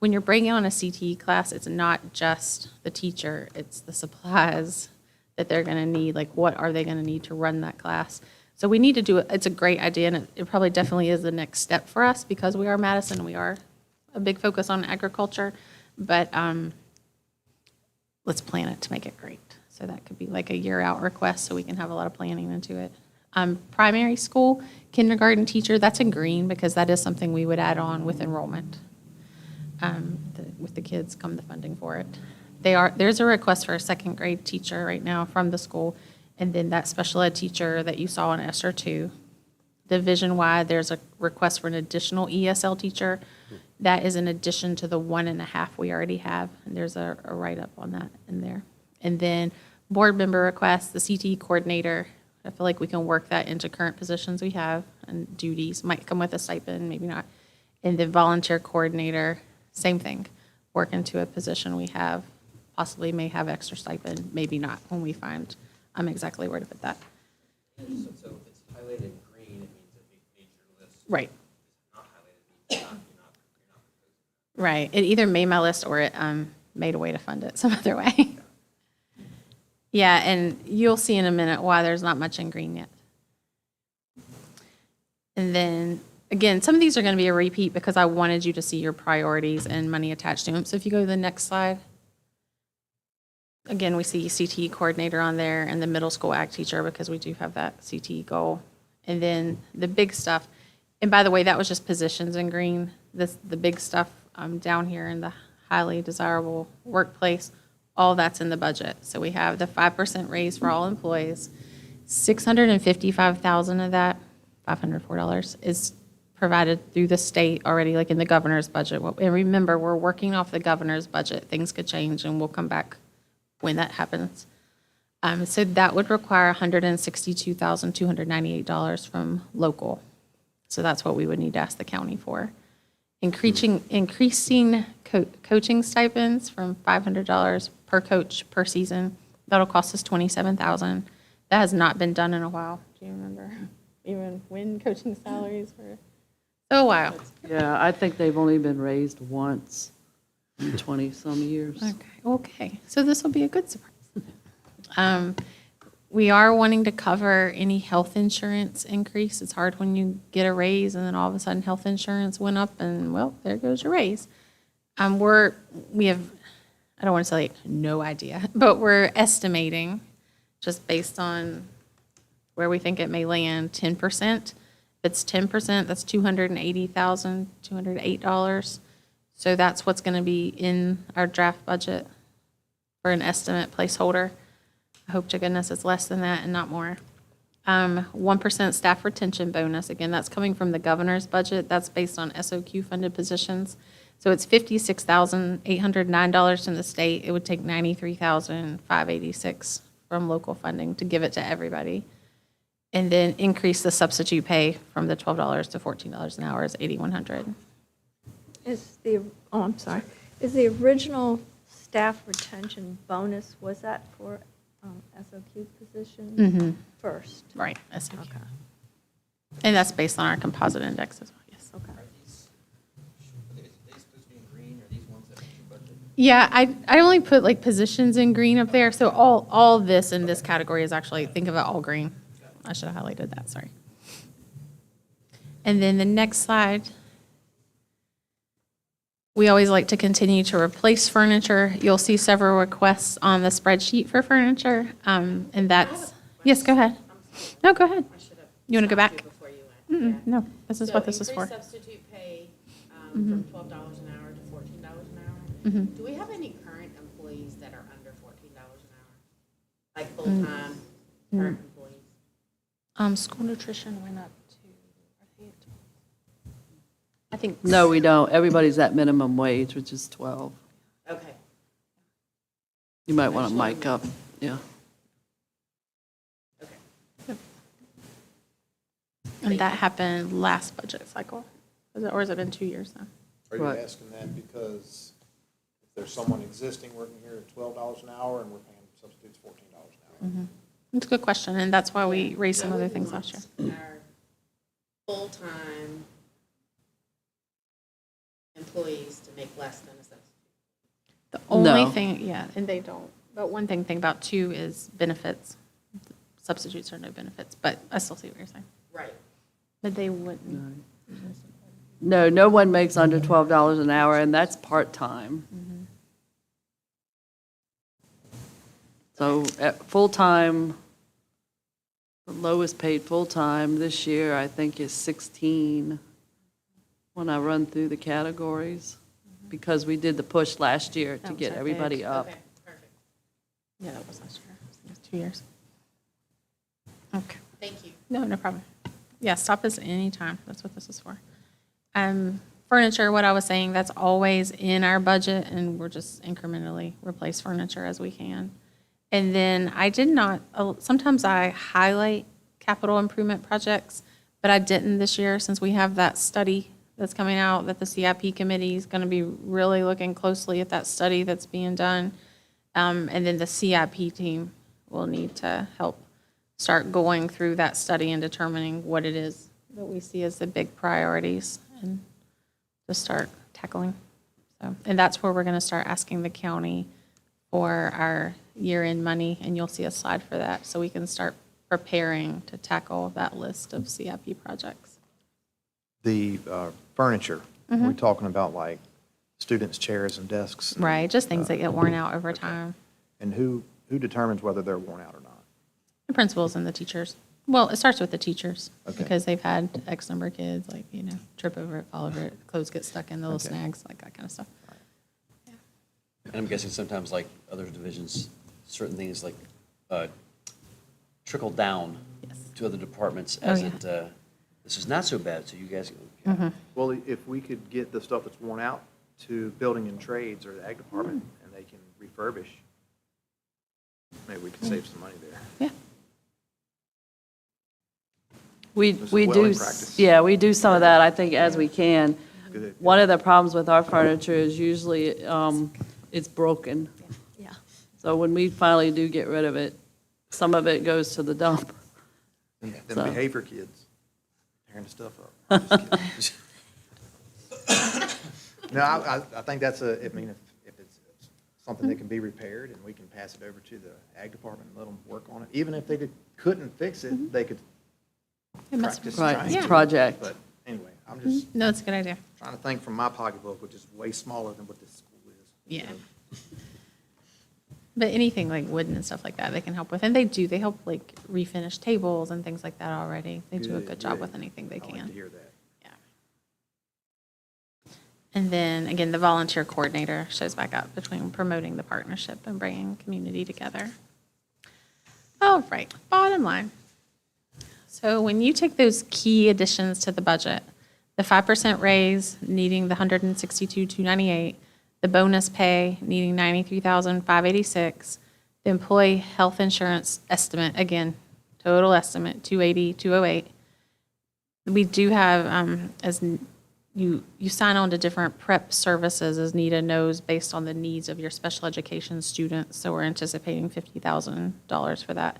When you're bringing on a CTE class, it's not just the teacher, it's the supplies that they're going to need, like what are they going to need to run that class. So we need to do it. It's a great idea, and it probably definitely is the next step for us because we are Madison, we are a big focus on agriculture, but let's plan it to make it great. So that could be like a year-out request so we can have a lot of planning into it. Primary school, kindergarten teacher, that's in green because that is something we would add on with enrollment. With the kids come the funding for it. There's a request for a second grade teacher right now from the school, and then that special ed teacher that you saw in ESSER 2. Division-wide, there's a request for an additional ESL teacher. That is in addition to the 1.5 we already have, and there's a write-up on that in there. And then board member requests, the CTE coordinator. I feel like we can work that into current positions we have, and duties might come with a stipend, maybe not. And then volunteer coordinator, same thing, work into a position we have, possibly may have extra stipend, maybe not, when we find exactly where to put that. So if it's highlighted in green, it means it made your list. Right. If it's not highlighted, it means you're not proposing. Right. It either made my list or it made a way to fund it some other way. Yeah, and you'll see in a minute why there's not much in green yet. And then, again, some of these are going to be a repeat because I wanted you to see your priorities and money attached to them. So if you go to the next slide. Again, we see CTE coordinator on there and the middle school ag teacher because we do have that CTE goal. And then the big stuff, and by the way, that was just positions in green. The big stuff down here in the highly desirable workplace, all that's in the budget. So we have the 5% raise for all employees. $655,000 of that, $504, is provided through the state already, like in the governor's budget. And remember, we're working off the governor's budget. Things could change, and we'll come back when that happens. So that would require $162,298 from local. So that's what we would need to ask the county for. Increasing coaching stipends from $500 per coach per season. That'll cost us $27,000. That has not been done in a while. Do you remember even when coaching salaries were? So a while. Yeah, I think they've only been raised once in 20-some years. Okay. So this will be a good surprise. We are wanting to cover any health insurance increase. It's hard when you get a raise and then all of a sudden health insurance went up and, well, there goes your raise. We have, I don't want to say no idea, but we're estimating, just based on where we think it may land, 10%. If it's 10%, that's $280,208. So that's what's going to be in our draft budget for an estimate placeholder. I hope to goodness it's less than that and not more. 1% staff retention bonus. Again, that's coming from the governor's budget. That's based on SOQ funded positions. So it's $56,809 from the state. It would take $93,586 from local funding to give it to everybody. And then increase the substitute pay from the $12 to $14 an hour is $8,100. Is the original staff retention bonus, was that for SOQ position Mm-hmm. first? Right, SOQ. Okay. And that's based on our composite index as well, yes. Okay. Are these supposed to be in green, or these ones that make your budget? Yeah, I only put like positions in green up there, so all this in this category is actually, think of it all green. I should have highlighted that, sorry. And then the next slide, we always like to continue to replace furniture. You'll see several requests on the spreadsheet for furniture, and that's, yes, go ahead. No, go ahead. You want to go back? Before you went. No, this is what this is for. So increase substitute pay from $12 an hour to $14 an hour. Mhm. Do we have any current employees that are under $14 an hour? Like full-time current employees? School nutrition went up to, I think. No, we don't. Everybody's at minimum wage, which is 12. Okay. You might want to mic up, yeah. And that happened last budget cycle. Or has it been 2 years now? Are you Right. asking that because if there's someone existing working here at $12 an hour and we're paying substitutes $14 an hour? It's a good question, and that's why we raised some other things last year. Our full-time employees to make less than a substitute. The only No. thing, yeah, and they don't, but one thing about too is benefits. Substitutes are no benefits, but I still see what you're saying. Right. But they wouldn't. No, no one makes under $12 an hour, and that's part-time. So at full-time, the lowest paid full-time this year, I think, is 16 when I run through the categories, because we did the push last year That to was get our everybody big- up. Okay, perfect. Yeah, that was last year. I think it was 2 years. Okay. Thank you. No problem. Yeah, stop us anytime. That's what this is for. Furniture, what I was saying, that's always in our budget, and we're just incrementally replace furniture as we can. And then I did not, sometimes I highlight capital improvement projects, but I didn't this year since we have that study that's coming out, that the CIP committee is going to be really looking closely at that study that's being done. And then the CIP team will need to help start going through that study and determining what it is that we see as the big priorities and to start tackling. So, and that's where we're going to start asking the county for our year-end money, and you'll see a slide for that, so we can start preparing to tackle that list of CIP projects. The furniture, we're talking about like students' chairs and desks? and, Right, just things that get worn out over time. And who determines whether they're worn out or not? The principals and the teachers. Well, it starts with the teachers, Okay. because they've had X number of kids, like, trip over it, fall over it, clothes get stuck in the little Okay. snags, like that kind of stuff. And I'm guessing sometimes like other divisions, certain things like trickle down Yes. to other departments Oh, as yeah. it, this is not so bad, so you guys. Well, if we could get the stuff that's worn out to building and trades or the ag department, and they can refurbish, maybe we could save some money there. Yeah. We This is we well do, in practice. yeah, we do some of that, I think, as we can. Good. One of the problems with our furniture is usually it's broken. Yeah. So when we finally do get rid of it, some of it goes to the dump. Them So- behavior kids, tearing the stuff up. I'm just kidding. No, I think that's if it's something that can be repaired and we can pass it over to the ag department and let them work on it, even if they couldn't fix it, they could It must- practice Right, trying it's to. project. But anyway, I'm just No, it's a good idea. trying to think from my pocketbook, which is way smaller than what this school is. Yeah. But anything like wooden and stuff like that, they can help with. And they help like refinish tables and things like that already. They do a good job with anything they I like to can. hear that. Yeah. And then, again, the volunteer coordinator shows back up between promoting the partnership and bringing community together. All right, bottom line. So when you take those key additions to the budget, the 5% raise needing the 162,298, the bonus pay needing 93,586, the employee health insurance estimate, again, total estimate, 280, 208. We do have, as you sign on to different prep services, as Nita knows, based on the needs of your special education students. So we're anticipating $50,000 for that.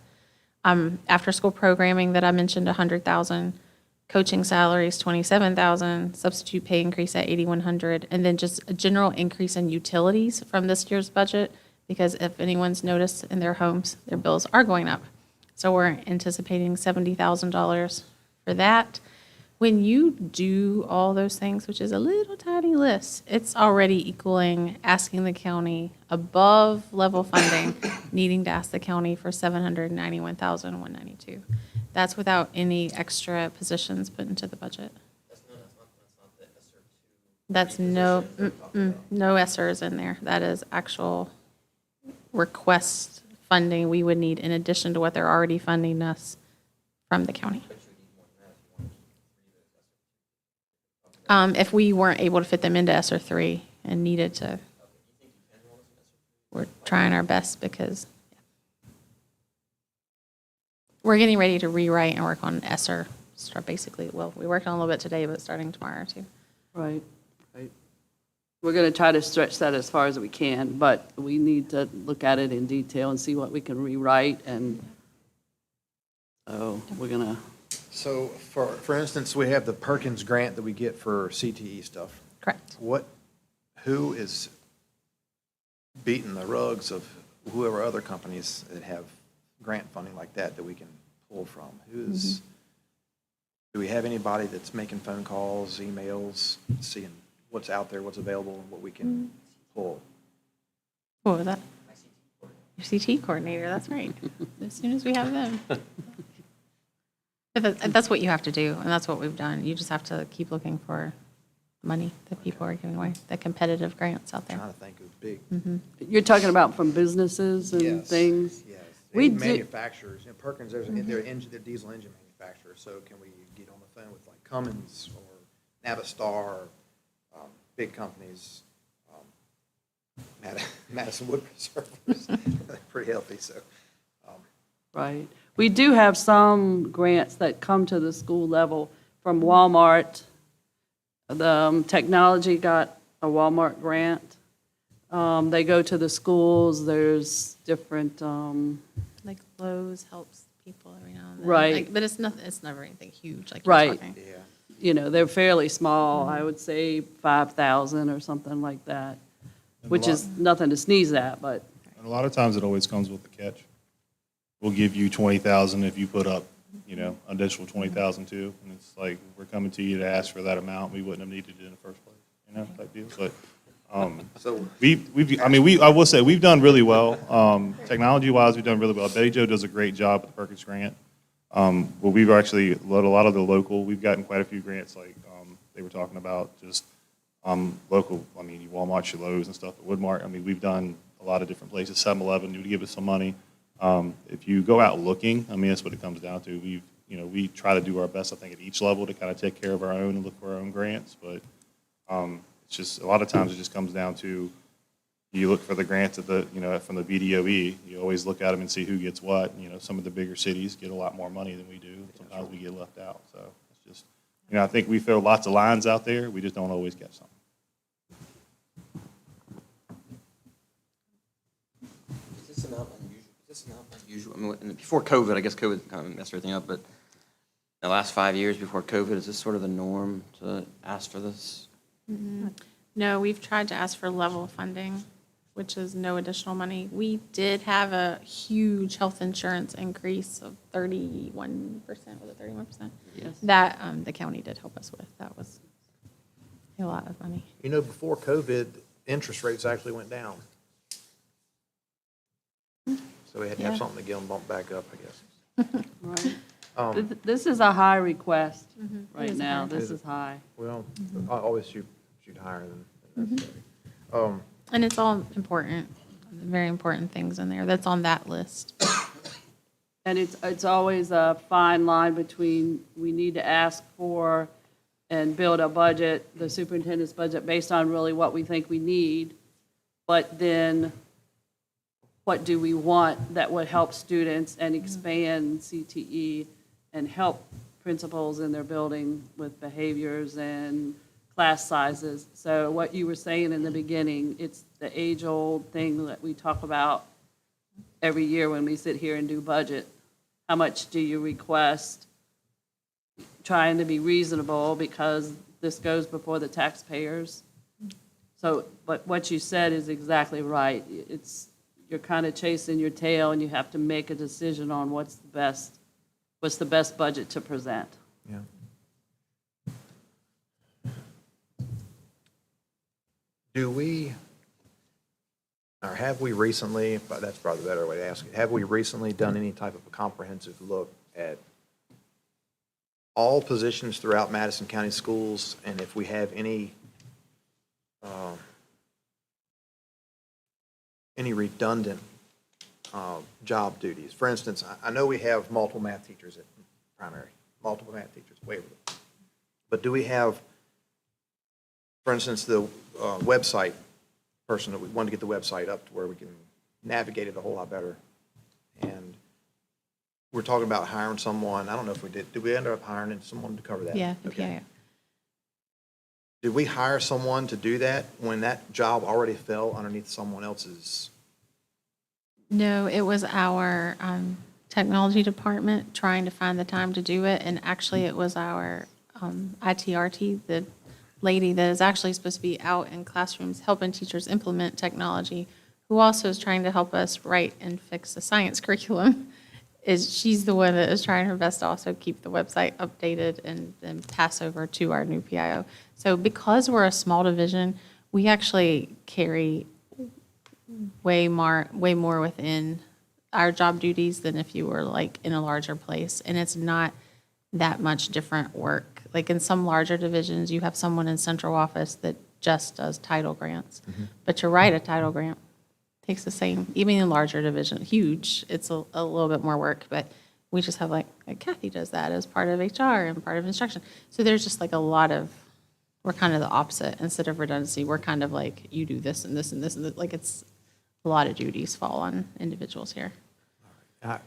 After-school programming that I mentioned, $100,000. Coaching salaries, $27,000. Substitute pay increase at $8,100. And then just a general increase in utilities from this year's budget, because if anyone's noticed in their homes, their bills are going up. So we're anticipating $70,000 for that. When you do all those things, which is a little tiny list, it's already equaling asking the county above level funding, needing to ask the county for $791,192. That's without any extra positions put into the budget. That's no, no ESSERs in there. That is actual request funding we would need in addition to what they're already funding us from the county. If we weren't able to fit them into ESSER 3 and needed to, we're trying our best because we're getting ready to rewrite and work on ESSER. Start basically, well, we worked on a little bit today, but starting tomorrow too. Right, right. We're going to try to stretch that as far as we can, but we need to look at it in detail and see what we can rewrite, and so we're going to, So for instance, we have the Perkins grant that we get for CTE stuff. Correct. Who is beating the rugs of whoever other companies that have grant funding like that we can pull from? Do we have anybody that's making phone calls, emails, seeing what's out there, what's available, and what we can pull? What was that? Your CT coordinator, that's right. As soon as we have them. But that's what you have to do, and that's what we've done. You just have to keep looking for money that people are giving away, the competitive grants out there. Trying to think of big. you're talking about from businesses and Yes, things? Yes. We And do- manufacturers, Perkins, they're they're diesel engine manufacturers, so can we get on the phone with like Cummins or Navistar, big companies, Madison Wood Preservers, they're pretty healthy, so. Right. We do have some grants that come to the school level from Walmart. The technology got a Walmart grant. They go to the schools, there's different, Like Lowe's helps people every now and then. Right. Like, but it's nothing, it's never anything huge like you're Right. talking. Yeah. you know, they're fairly small, I would say 5,000 or something like that, which is nothing to sneeze at, but, And a lot of times it always comes with a catch. We'll give you 20,000 if you put up, additional 20,000 too. And it's like, we're coming to you to ask for that amount. We wouldn't have needed it in the first place, type deal. But So I will say, we've done really well. Technology-wise, we've done really well. Betty Jo does a great job with the Perkins grant. Well, we've actually, a lot of the local, we've gotten quite a few grants, like they were talking about, just local, Walmart, your Lowe's and stuff, at Woodmark. We've done a lot of different places. 7-Eleven to give us some money. If you go out looking, that's what it comes down to. We try to do our best, I think, at each level to kind of take care of our own and look for our own grants. But it's just, a lot of times it just comes down to, you look for the grants at from the BDOE, you always look at them and see who gets what. Some of the bigger cities get a lot more money than we do. Sometimes we get left out. So it's just, I think we throw lots of lines out there. We just don't always get some. Is this amount unusual? Before COVID, I guess COVID kind of messed everything up, but the last 5 years before COVID, is this sort of the norm to ask for this? No, we've tried to ask for level funding, which is no additional money. We did have a huge health insurance increase of 31%, was it 31%? yes. That the county did help us with. That was a lot of money. before COVID, interest rates actually went down. So we had to have Yeah. something to get them bumped back up, I guess. Right. Um, This is a high request It right is a now. high This is high. Well, I always shoot higher than necessary. And it's all important, very important things in there. That's on that list. And it's always a fine line between, we need to ask for and build a budget, the superintendent's budget, based on really what we think we need, but then what do we want that would help students and expand CTE and help principals in their building with behaviors and class sizes. So what you were saying in the beginning, it's the age-old thing that we talk about every year when we sit here and do budget. How much do you request? Trying to be reasonable because this goes before the taxpayers. So, but what you said is exactly right. You're kind of chasing your tail and you have to make a decision on what's the best budget to present. Yeah. Do we, or have we recently, but that's probably the better way to ask it, have we recently done any type of a comprehensive look at all positions throughout Madison County Schools, and if we have any redundant job duties? For instance, I know we have multiple math teachers at primary, multiple math teachers at Waverly. But do we have, for instance, the website person that we want to get the website up to where we can navigate it a whole lot better? And we're talking about hiring someone, I don't know if we did we end up hiring someone to cover that? Yeah, the Okay. PIO. Did we hire someone to do that when that job already fell underneath someone else's? No, it was our technology department trying to find the time to do it, and actually it was our ITRT, the lady that is actually supposed to be out in classrooms helping teachers implement technology, who also is trying to help us write and fix the science curriculum. She's the one that is trying her best to also keep the website updated and pass over to our new PIO. So because we're a small division, we actually carry way more within our job duties than if you were like in a larger place. And it's not that much different work. Like in some larger divisions, you have someone in central office that just does title grants. But to write a title grant takes the same, even in larger division, huge, it's a little bit more work, but we just have like Kathy does that as part of HR and part of instruction. So there's just like a lot of, we're kind of the opposite. Instead of redundancy, we're kind of like, you do this and this and this, and this. Like it's a lot of duties fall on individuals here. I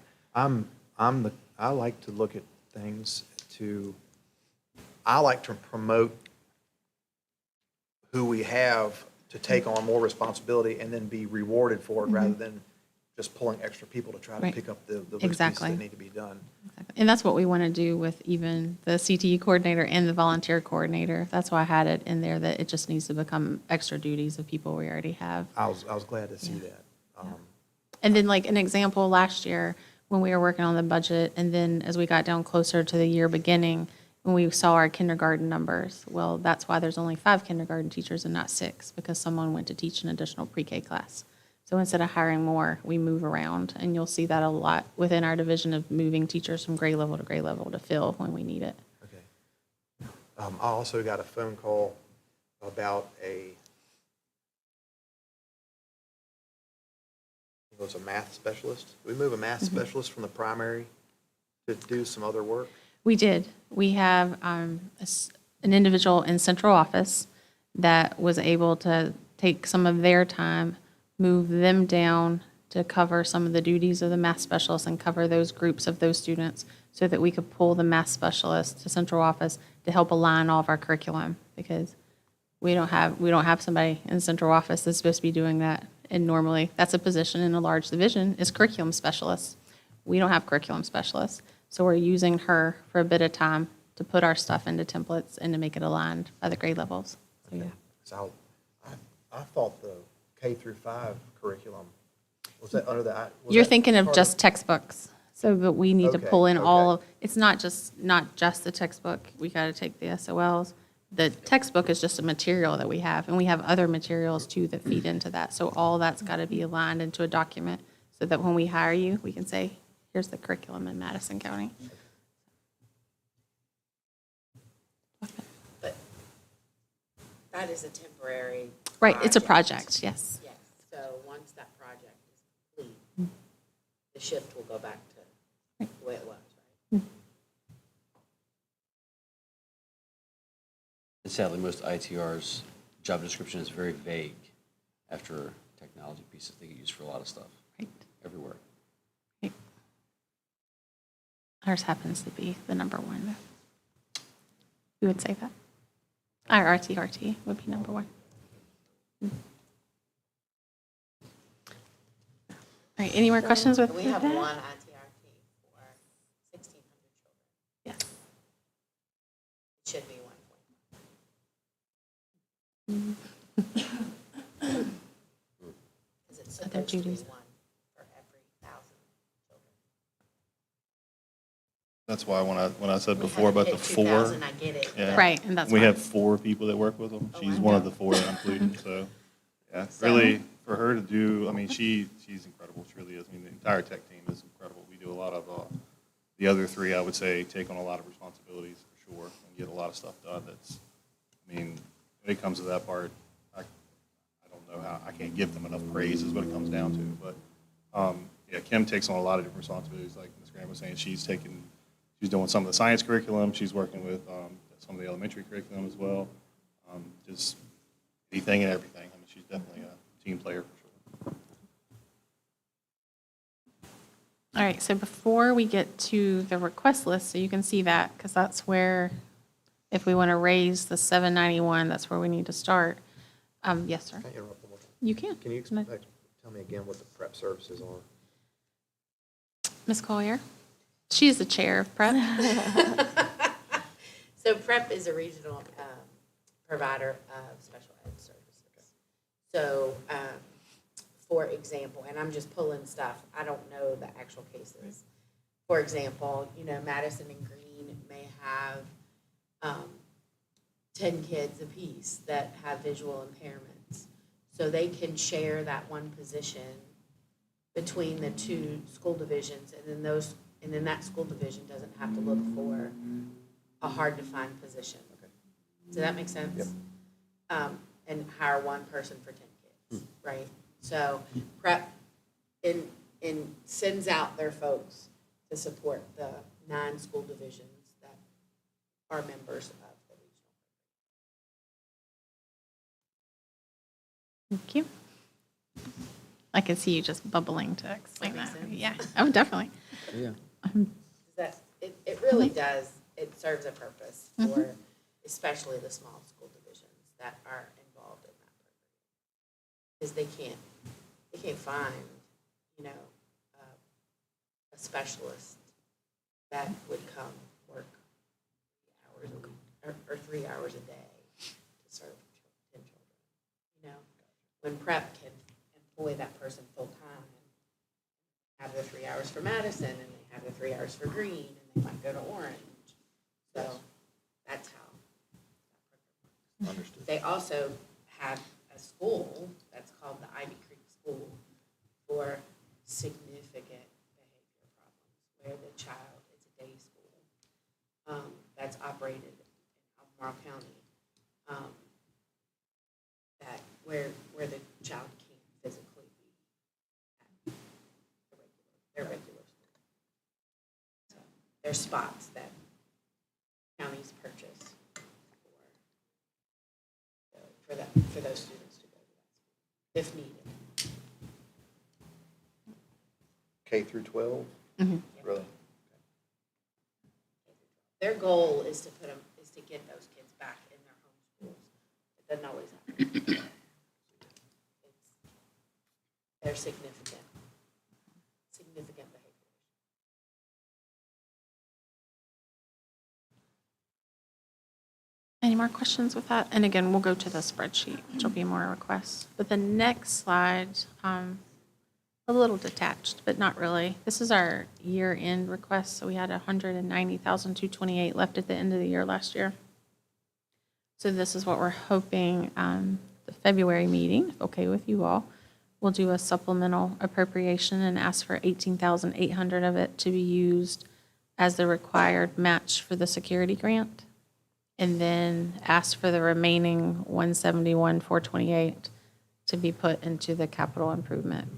like to look at things I like to promote who we have to take on more responsibility and then be rewarded for it rather than just pulling extra people to try to Right. pick up the loose pieces Exactly. that need to be done. And that's what we want to do with even the CTE coordinator and the volunteer coordinator. That's why I had it in there, that it just needs to become extra duties of people we already have. I was glad to see that. And then like an example, last year, when we were working on the budget, and then as we got down closer to the year beginning, when we saw our kindergarten numbers, well, that's why there's only 5 kindergarten teachers and not 6, because someone went to teach an additional pre-K class. So instead of hiring more, we move around, and you'll see that a lot within our division of moving teachers from grade level to fill when we need it. Okay. I also got a phone call about it was a math specialist. Did we move a math specialist from the primary to do some other work? We did. We have an individual in central office that was able to take some of their time, move them down to cover some of the duties of the math specialist and cover those groups of those students so that we could pull the math specialist to central office to help align all of our curriculum, because we don't have somebody in central office that's supposed to be doing that. And normally that's a position in a large division, is curriculum specialists. We don't have curriculum specialists. So we're using her for a bit of time to put our stuff into templates and to make it aligned by the grade levels. So, yeah. So I thought the K through 5 curriculum, was that under the? was You're that thinking of part just textbooks. So, but we need to Okay, pull in all, okay. of it's not just the textbook. We got to take the SOLs. The textbook is just a material that we have, and we have other materials too that feed into that. So all that's got to be aligned into a document so that when we hire you, we can say, here's the curriculum in Madison County. But that is a temporary. Right, it's a project, yes. Yes, so once that project is complete, the shift will go back to the way it was, right? And sadly, most ITR's job description is very vague after technology pieces they get used for a lot of stuff, Right. everywhere. Right. Ours happens to be the number one. You would say that? RTRT would be number one. All right, any more questions with We have that? one ITRT for 1,600 children. Yes. It should be 1.5. Because it's Other supposed to be duties. one for every 1,000 children. That's why when I said We before about haven't the hit four. 2,000, I get it. Yeah. Right, and that's We why. have 4 people that work with them. Oh, She's I one of know. the 4 that included, so, yeah, So- really, for her to do, I mean, she's incredible, she really is. I mean, the entire tech team is incredible. We do a lot of, the other 3, I would say, take on a lot of responsibilities for sure, and get a lot of stuff done that's, I mean, when it comes to that part, I don't know how, I can't give them enough praise is what it comes down to, but, yeah, Kim takes on a lot of different responsibilities, like Ms. Graham was saying, she's doing some of the science curriculum, she's working with some of the elementary curriculum as well, just anything and everything. I mean, she's definitely a team player for sure. All right, so before we get to the request list, so you can see that, because that's where, if we want to raise the 791, that's where we need to start. Yes, sir. Can I interrupt one more time? You can. Can you tell me again what the prep services are? Ms. Collier? She is the chair of prep. So PrEP is a regional provider of special ed services. So, for example, and I'm just pulling stuff, I don't know the actual cases. For example, Madison and Green may have 10 kids apiece that have visual impairments. So they can share that one position between the 2 school divisions, and then that school division doesn't have to look for a hard-to-find position. Does that make sense? Yep. And hire one person for 10 kids, right? So PrEP sends out their folks to support the 9 school divisions that are members of the regional. Thank you. I can see you just bubbling to explain That that. makes Yeah, oh, definitely. Yeah. It really does, it serves a purpose for especially the small school divisions that are involved in that program. Because they can't find, a specialist that would come work 3 hours a week, or 3 hours a day to serve 10 children. When PrEP can employ that person full-time and have the 3 hours for Madison, and they have the 3 hours for Green, and they might go to Orange. So that's how. Understood. They also have a school that's called the Ivy Creek School for significant behavior problems, where the child, it's a day school, that's operated in Albemarle County, where the child can't physically be at their regular school. So there's spots that counties purchase for those students to go to that school, if needed. K through 12? Really? Their goal is to get those kids back in their home schools. It doesn't always happen. They're significant behavior. Any more questions with that? And again, we'll go to the spreadsheet, which will be more requests. But the next slide, a little detached, but not really. This is our year-end request, so we had 190,228 left at the end of the year last year. So this is what we're hoping, the February meeting, if okay with you all, we'll do a supplemental appropriation and ask for 18,800 of it to be used as the required match for the security grant. And then ask for the remaining 171,428 to be put into the capital improvement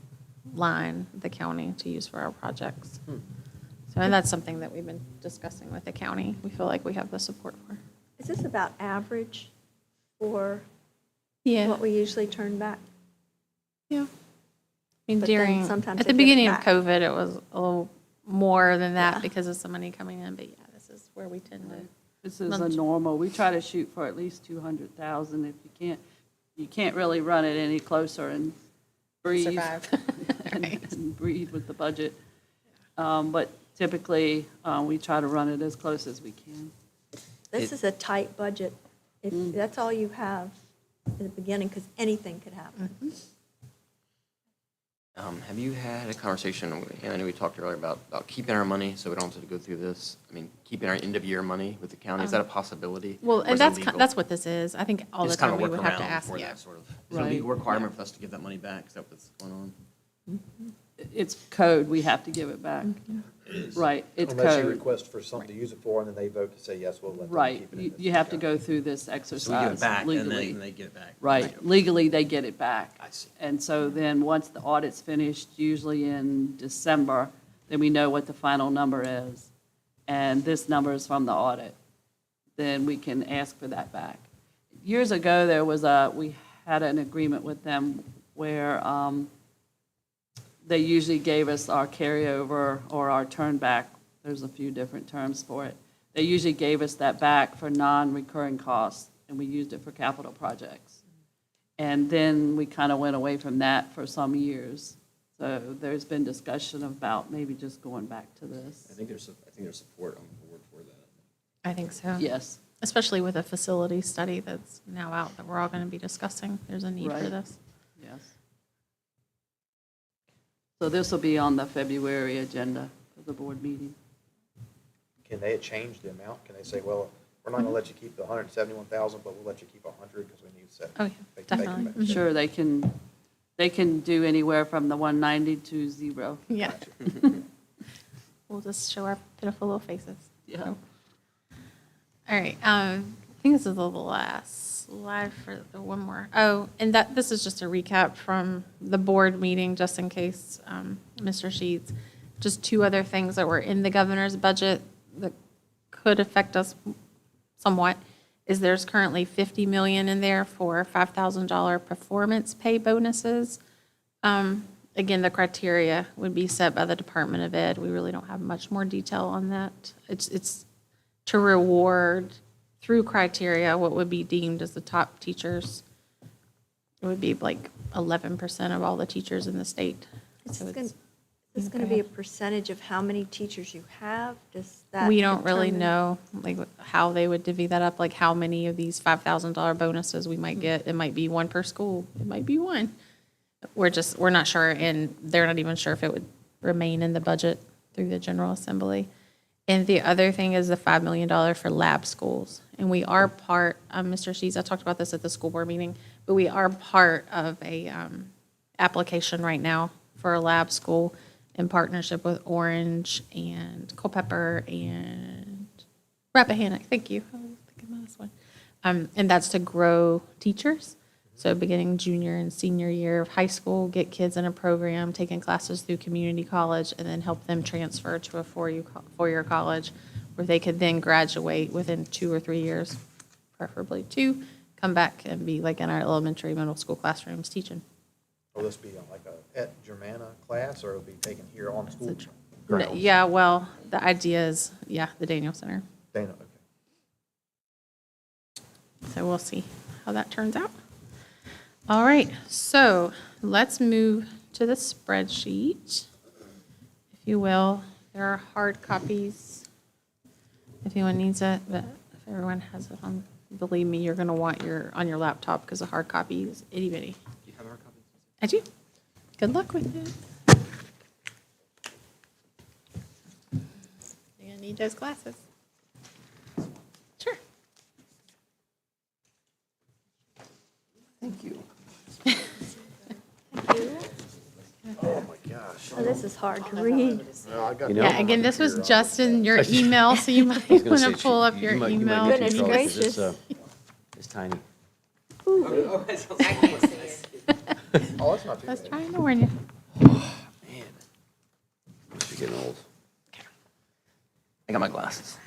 line, the county, to use for our projects. So, and that's something that we've been discussing with the county. We feel like we have the support for. Is this about average for Yeah. what we usually turn back? Yeah. I mean, But then during, sometimes at they the give it beginning of back. COVID, it was a little more than that Yeah. because of some money coming in, but yeah, this is where we tend to. This is a normal, we try to shoot for at least 200,000. If you can't really run it any closer and breathe. Survive. And breathe with the budget. But typically, we try to run it as close as we can. This is a tight budget. If that's all you have in the beginning, because anything could happen. Have you had a conversation, and I know we talked earlier about keeping our money, so we don't have to go through this? I mean, keeping our end-of-year money with the county, is that a possibility? Well, Or and is it that's, legal? that's what this is. I think all the Just kind time of we work would have to around ask, for yeah. that sort of, is there a legal requirement for us to give that money back? Is that what's going on? It's code, we have to give it back. Right, it's Unless you code. request for something to use it for, and then they vote to say, yes, we'll let them Right, keep it. in you this you have to account. go through this So we give exercise it back, and legally. they get it back. Right, legally, they get it back. I see. And so then, once the audit's finished, usually in December, then we know what the final number is. And this number is from the audit. Then we can ask for that back. Years ago, we had an agreement with them where they usually gave us our carryover or our turn back. There's a few different terms for it. They usually gave us that back for non-recurring costs, and we used it for capital projects. And then we kind of went away from that for some years. So there's been discussion about maybe just going back to this. I think there's support on the board for that. I think so. Yes, Especially with a facility study that's now out that we're all going to be discussing. There's a need for Right. this. yes. So this will be on the February agenda for the board meeting. Can they change the amount? Can they say, well, we're not going to let you keep the 171,000, but we'll let you keep 100 because we need to set? Oh, yeah, they can definitely. make- Sure, they can do anywhere from the 190 to 0. Yeah. We'll just show our pitiful little faces. Yeah. All right, I think this is the last slide for the one more. Oh, and this is just a recap from the board meeting, just in case, Mr. Sheets. Just two other things that were in the governor's budget that could affect us somewhat, is there's currently 50 million in there for $5,000 performance pay bonuses. Again, the criteria would be set by the Department of Ed. We really don't have much more detail on that. It's to reward through criteria what would be deemed as the top teachers. It would be like 11% of all the teachers in the state. So Is this Go going to be a ahead. percentage of how many teachers you have? Does that We don't really determine- know, like, how they would divvy that up, like, how many of these $5,000 bonuses we might get. It might be one per school. It might be one. We're not sure, and they're not even sure if it would remain in the budget through the General Assembly. And the other thing is the $5 million for lab schools. And we are part, Mr. Sheets, I talked about this at the school board meeting, but we are part of a application right now for a lab school in partnership with Orange and Culpeper and Rappahannock. Thank you. I was thinking about this one. And that's to grow teachers. So beginning junior and senior year of high school, get kids in a program, taking classes through community college, and then help them transfer to a four-year college where they could then graduate within 2 or 3 years, preferably 2, come back and be like in our elementary, middle school classrooms teaching. Will this be on like a at Germana class, or it'll be taken here on school No, grounds? yeah, well, the idea is, the Daniel Center. Dana, okay. So we'll see how that turns out. All right, so let's move to the spreadsheet, if you will. There are hard copies if anyone needs it, but if everyone has it on, believe me, you're going to want on your laptop because a hard copy is itty bitty. Do you have our copies? I do. Good luck with it. You're going to need those glasses. Sure. Thank you. Oh, my gosh. Oh, this is hard to read. Well, I got- You know- Yeah, again, this was just in your email, so you might I was gonna want say, to pull up your you might email. get in Goodness trouble 'cause gracious. It's tiny. Oh, that's not too I was bad. trying to warn you. Man. Must be getting old. I got my glasses.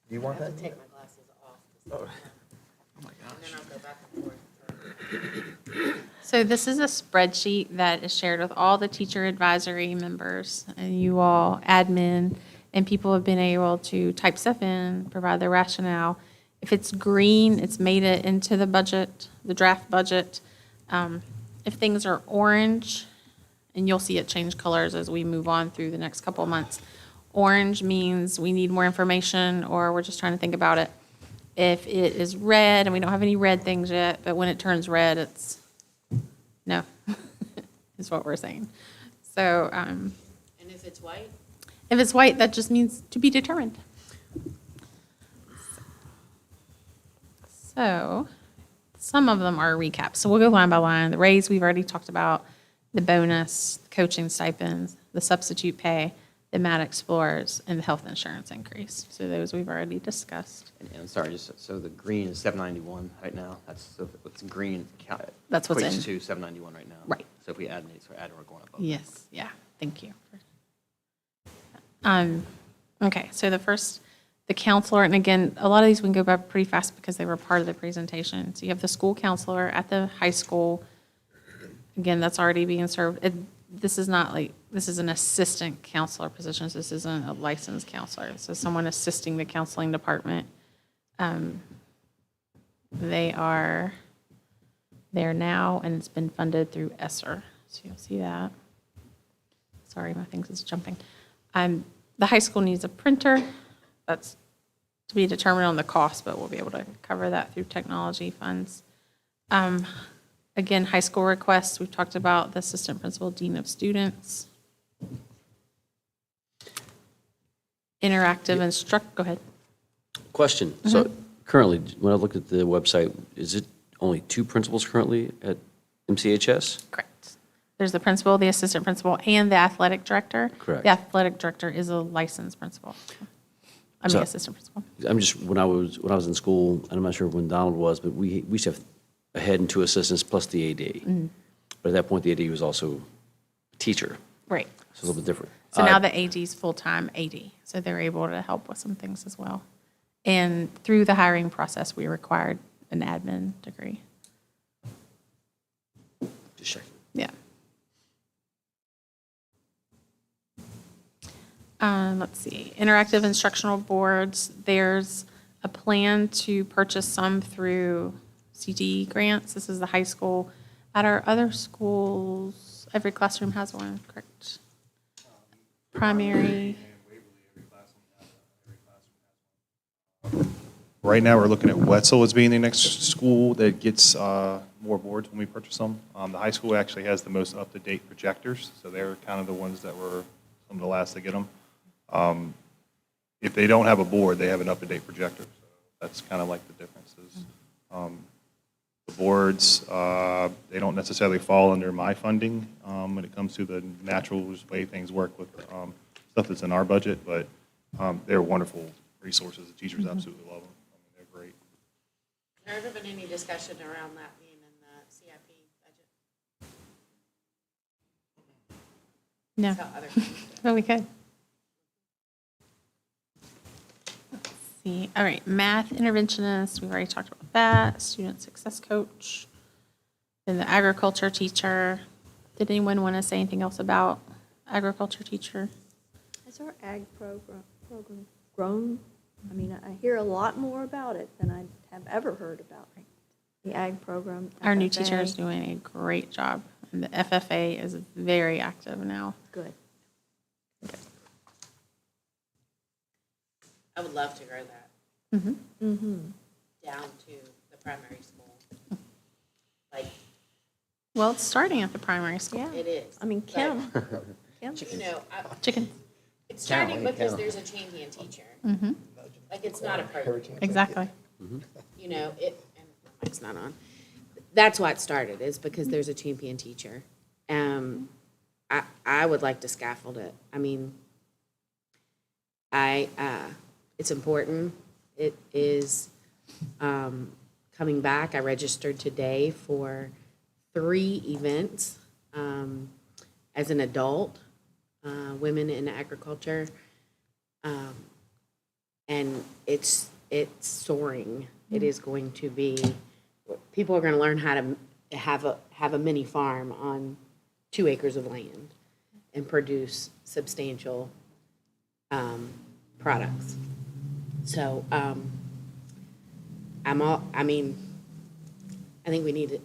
Do you want I have that? to take my glasses off. Oh. Oh my And gosh. then I'll go back and forth. So this is a spreadsheet that is shared with all the teacher advisory members and you all, admin, and people have been able to type stuff in, provide their rationale. If it's green, it's made it into the budget, the draft budget. If things are orange, and you'll see it change colors as we move on through the next couple of months. Orange means we need more information, or we're just trying to think about it. If it is red, and we don't have any red things yet, but when it turns red, it's no, is what we're saying. So, And if it's white? if it's white, that just means to be determined. So, some of them are recaps. So we'll go line by line. The raise we've already talked about, the bonus, the coaching stipends, the substitute pay, the MAT Explorers, and the health insurance increase. So those we've already discussed. And I'm sorry, just, so the green is 791 right now? That's, so what's green? That's what's equates in. to 791 right now? Right. So if we add, so we're adding, we're going up. Yes, yeah, thank you. Okay, so the first, the counselor, and again, a lot of these we can go back pretty fast because they were part of the presentation. So you have the school counselor at the high school. Again, that's already being served. This is not like, this is an assistant counselor position. This isn't a licensed counselor. This is someone assisting the counseling department. They are there now, and it's been funded through ESSER. So you'll see that. Sorry, my things is jumping. The high school needs a printer. That's to be determined on the cost, but we'll be able to cover that through technology funds. Again, high school requests, we've talked about the assistant principal, dean of students. Interactive go ahead. Question. So currently, when I look at the website, is it only 2 principals currently at MCHS? Correct. There's the principal, the assistant principal, and the athletic director. Correct. The athletic director is a licensed principal. I'm the So- assistant principal. I'm just, when I was in school, and I'm not sure when Donald was, but we used to have a head and 2 assistants plus the AD. But at that point, the AD was also a teacher, Right. so it's a little bit different. So now the AD's full-time AD, so they're able to help with some things as well. And through the hiring process, we required an admin degree. Just checking. Yeah. Let's see, interactive instructional boards, there's a plan to purchase some through CTE grants. This is the high school. At our other schools, every classroom has one, correct? Primary, Right now, we're looking at Wetzel as being the next school that gets more boards when we purchase them. The high school actually has the most up-to-date projectors, so they're kind of the ones that were some of the last to get them. If they don't have a board, they have an up-to-date projector. So that's kind of like the differences. The boards, they don't necessarily fall under my funding when it comes to the natural way things work with stuff that's in our budget, but they're wonderful resources. The teachers absolutely love them. I mean, they're great. Has there ever been any discussion around that being in the CIP budget? no, That's how other things do it. but we could. Let's see, all right, math interventionist, we've already talked about that, student success coach, then the agriculture teacher. Did anyone want to say anything else about agriculture teacher? Has our ag program grown? I mean, I hear a lot more about it than I have ever heard about the ag program. Our new FFA. teacher is doing a great job, and the FFA is very active now. Good. I would love to grow that down to the primary school. Like, Well, it's starting at the primary school. Yeah. it is. I mean, but, Kim. You know, Chicken, it's starting because there's a champion teacher. Like, it's not a program. exactly. You know, and my mic's not on. That's why it started, is because there's a champion teacher. I would like to scaffold it. I mean, it's important. It is coming back. I registered today for 3 events as an adult, women in agriculture. And it's soaring. It is going to be, people are going to learn how to have a mini farm on 2 acres of land and produce substantial products. So, I think we need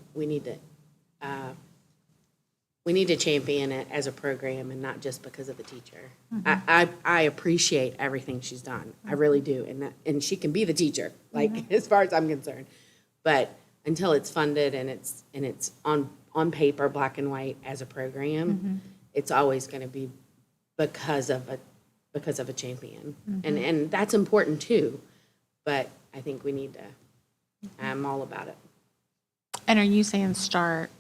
to champion it as a program and not just because of the teacher. I appreciate everything she's done. I really do. And she can be the teacher, like, as far as I'm concerned. But until it's funded and it's on paper, black and white as a program, it's always going to be because of a champion. And that's important too. But I think we need to, I'm all about it. And are you saying start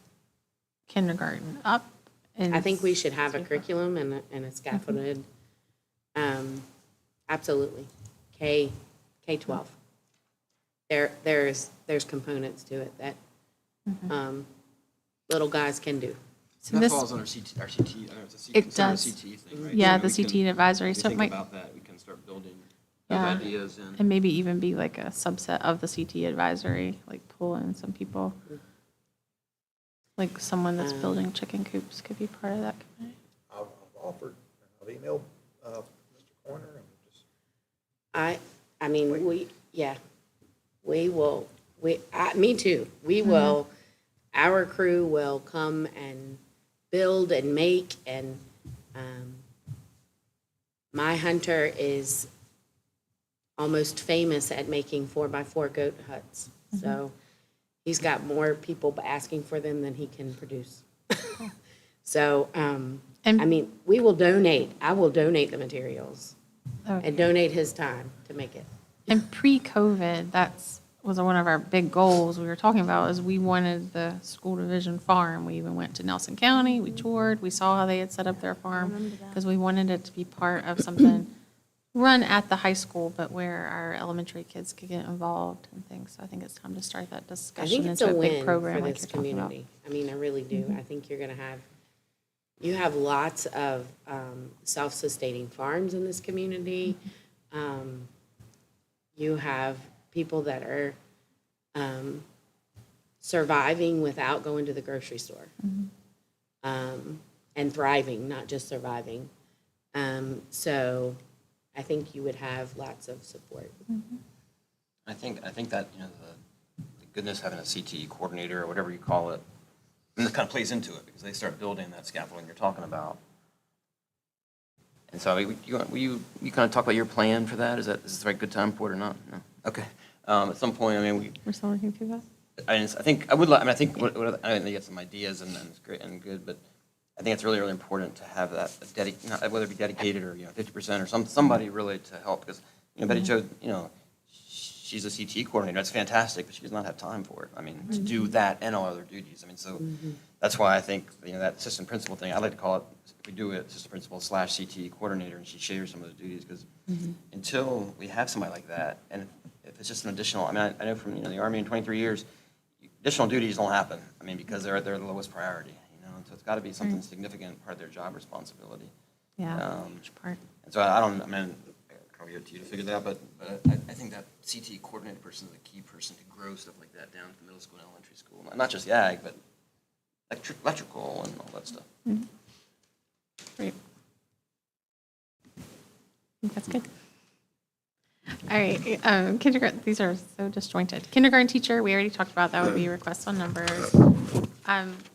kindergarten up? I think we should have a curriculum and a scaffolded, absolutely, K-12. There's components to it that little guys can do. So That this- falls under CT, our CT, I know it's a It it's under does. CT thing, right? Yeah, So the we can- CT advisory, we so it think might- about that, we can start building those Yeah. ideas in. And maybe even be like a subset of the CT advisory, like pull in some people. Like someone that's building chicken coops could be part of that committee. I've offered, I've emailed Mr. Corner and just. Me too. We will, our crew will come and build and make, and my hunter is almost famous at making 4x4 goat huts. So he's got more people asking for them than he can produce. So, we will donate. I will donate the materials and donate his time to make it. And pre-COVID, was one of our big goals we were talking about, is we wanted the school division farm. We even went to Nelson County, we toured, we saw how they had set up their farm, because we wanted it to be part of something run at the high school, but where our elementary kids could get involved and things. So I think it's time to start that I discussion think it's into a a big win program for like this you're talking about. community. I really do. I think you have lots of self-sustaining farms in this community. You have people that are surviving without going to the grocery store, and thriving, not just surviving. So I think you would have lots of support. I think that, the goodness having a CTE coordinator or whatever you call it, and this kind of plays into it because they start building that scaffolding you're talking about. And so will you kind of talk about your plan for that? Is this the right good time for it or not? No? Okay. At some point, We're still working through that? I think I would like, I think you get some ideas and it's great and good, but I think it's really, really important to have that whether it be dedicated or 50% or somebody really to help, because Betty Jo, she's a CTE coordinator. That's fantastic, but she does not have time for it. To do that and all other duties. So that's why I think that assistant principal thing, I like to call it, if we do it, assistant principal / CTE coordinator, and she shares some of those duties, because until we have somebody like that, and if it's just an additional, I know from the Army in 23 years, additional duties don't happen. Because they're the lowest priority. So it's got to be something significant, part of their job responsibility. Yeah, which part? And so I don't leave it to you to figure that out, but I think that CTE coordinator person is a key person to grow stuff like that down to middle school and elementary school. Not just ag, but electrical and all that stuff. Great. I think that's good. All right, kindergarten, these are so disjointed. Kindergarten teacher, we already talked about, that would be requests on numbers.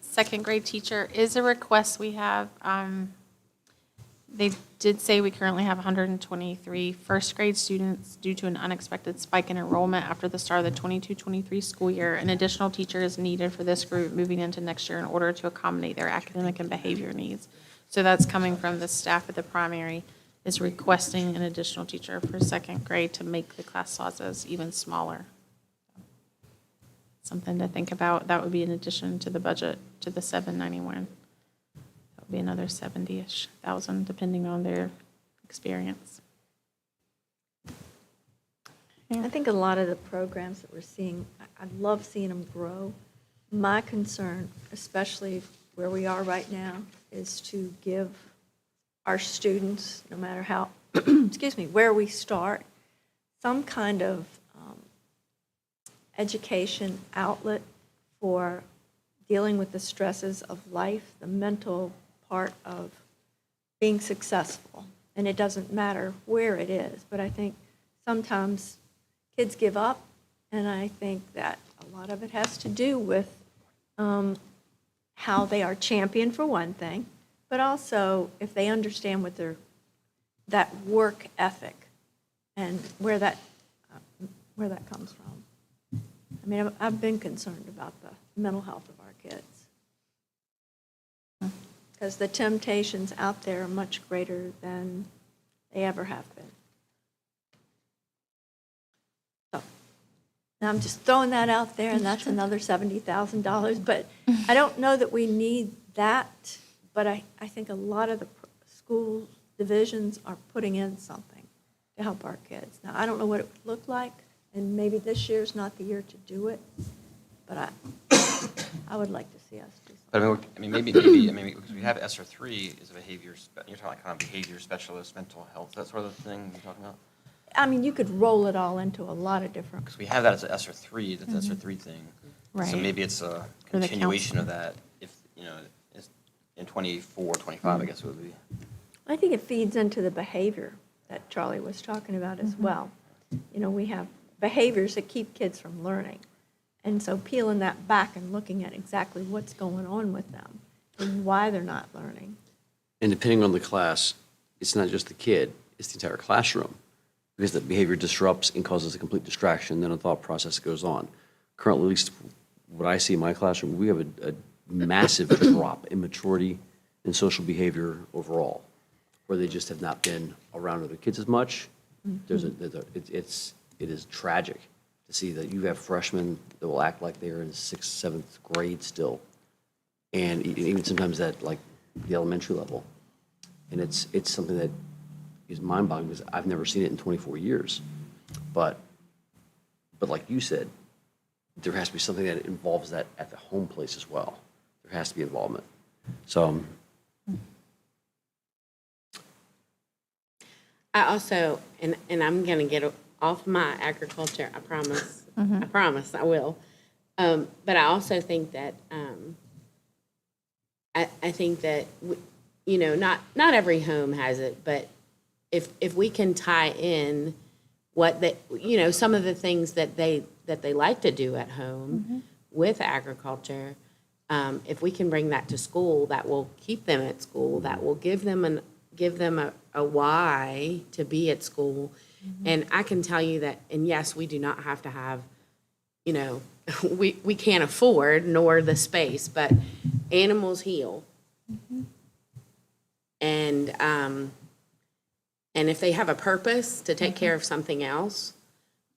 Second grade teacher is a request we have. They did say we currently have 123 first grade students due to an unexpected spike in enrollment after the start of the 22-23 school year. An additional teacher is needed for this group moving into next year in order to accommodate their academic and behavior needs. So that's coming from the staff at the primary, is requesting an additional teacher for second grade to make the class sizes even smaller. Something to think about. That would be in addition to the budget, to the 791. That would be another 70-ish thousand, depending on their experience. I think a lot of the programs that we're seeing, I love seeing them grow. My concern, especially where we are right now, is to give our students, no matter how, excuse me, where we start, some kind of education outlet for dealing with the stresses of life, the mental part of being successful and it doesn't matter where it is. But I think sometimes kids give up, and I think that a lot of it has to do with how they are championed for one thing, but also if they understand what that work ethic and where that comes from. I mean, I've been concerned about the mental health of our kids. Because the temptations out there are much greater than they ever have been. So, now I'm just throwing that out there, and that's another $70,000. But I don't know that we need that, but I think a lot of the school divisions are putting in something to help our kids. Now, I don't know what it would look like, and maybe this year's not the year to do it, but I would like to see us do something. But maybe, because we have ESSER 3 is a behavior, you're talking like kind of behavior specialist, mental health, that sort of thing you're talking about? I mean, you could roll it all into a lot of different. Because we have that as an ESSER 3, that's ESSER 3 thing. So Right. maybe it's a For the continuation of that, if, it's in 24, 25, I guess it would be. I think it feeds into the behavior that Charlie was talking about as well. We have behaviors that keep kids from learning. And so peeling that back and looking at exactly what's going on with them and why they're not learning. And depending on the class, it's not just the kid, it's the entire classroom. Because the behavior disrupts and causes a complete distraction, then a thought process goes on. Currently, at least what I see in my classroom, we have a massive drop in maturity and social behavior overall, where they just have not been around other kids as much. It is tragic to see that you have freshmen that will act like they're in 6th, 7th grade still, and even sometimes at like the elementary level. And it's something that is mind-boggling because I've never seen it in 24 years. But like you said, there has to be something that involves that at the home place as well. There has to be involvement. So I also, and I'm going to get off my agriculture, I promise. I promise I will. But I also think that, I think that, not every home has it, but if we can tie in what some of the things that they like to do at home with agriculture, if we can bring that to school, that will keep them at school, that will give them a why to be at school. And I can tell you that, and yes, we do not have to have, we can't afford nor the space, but animals heal. And if they have a purpose to take care of something else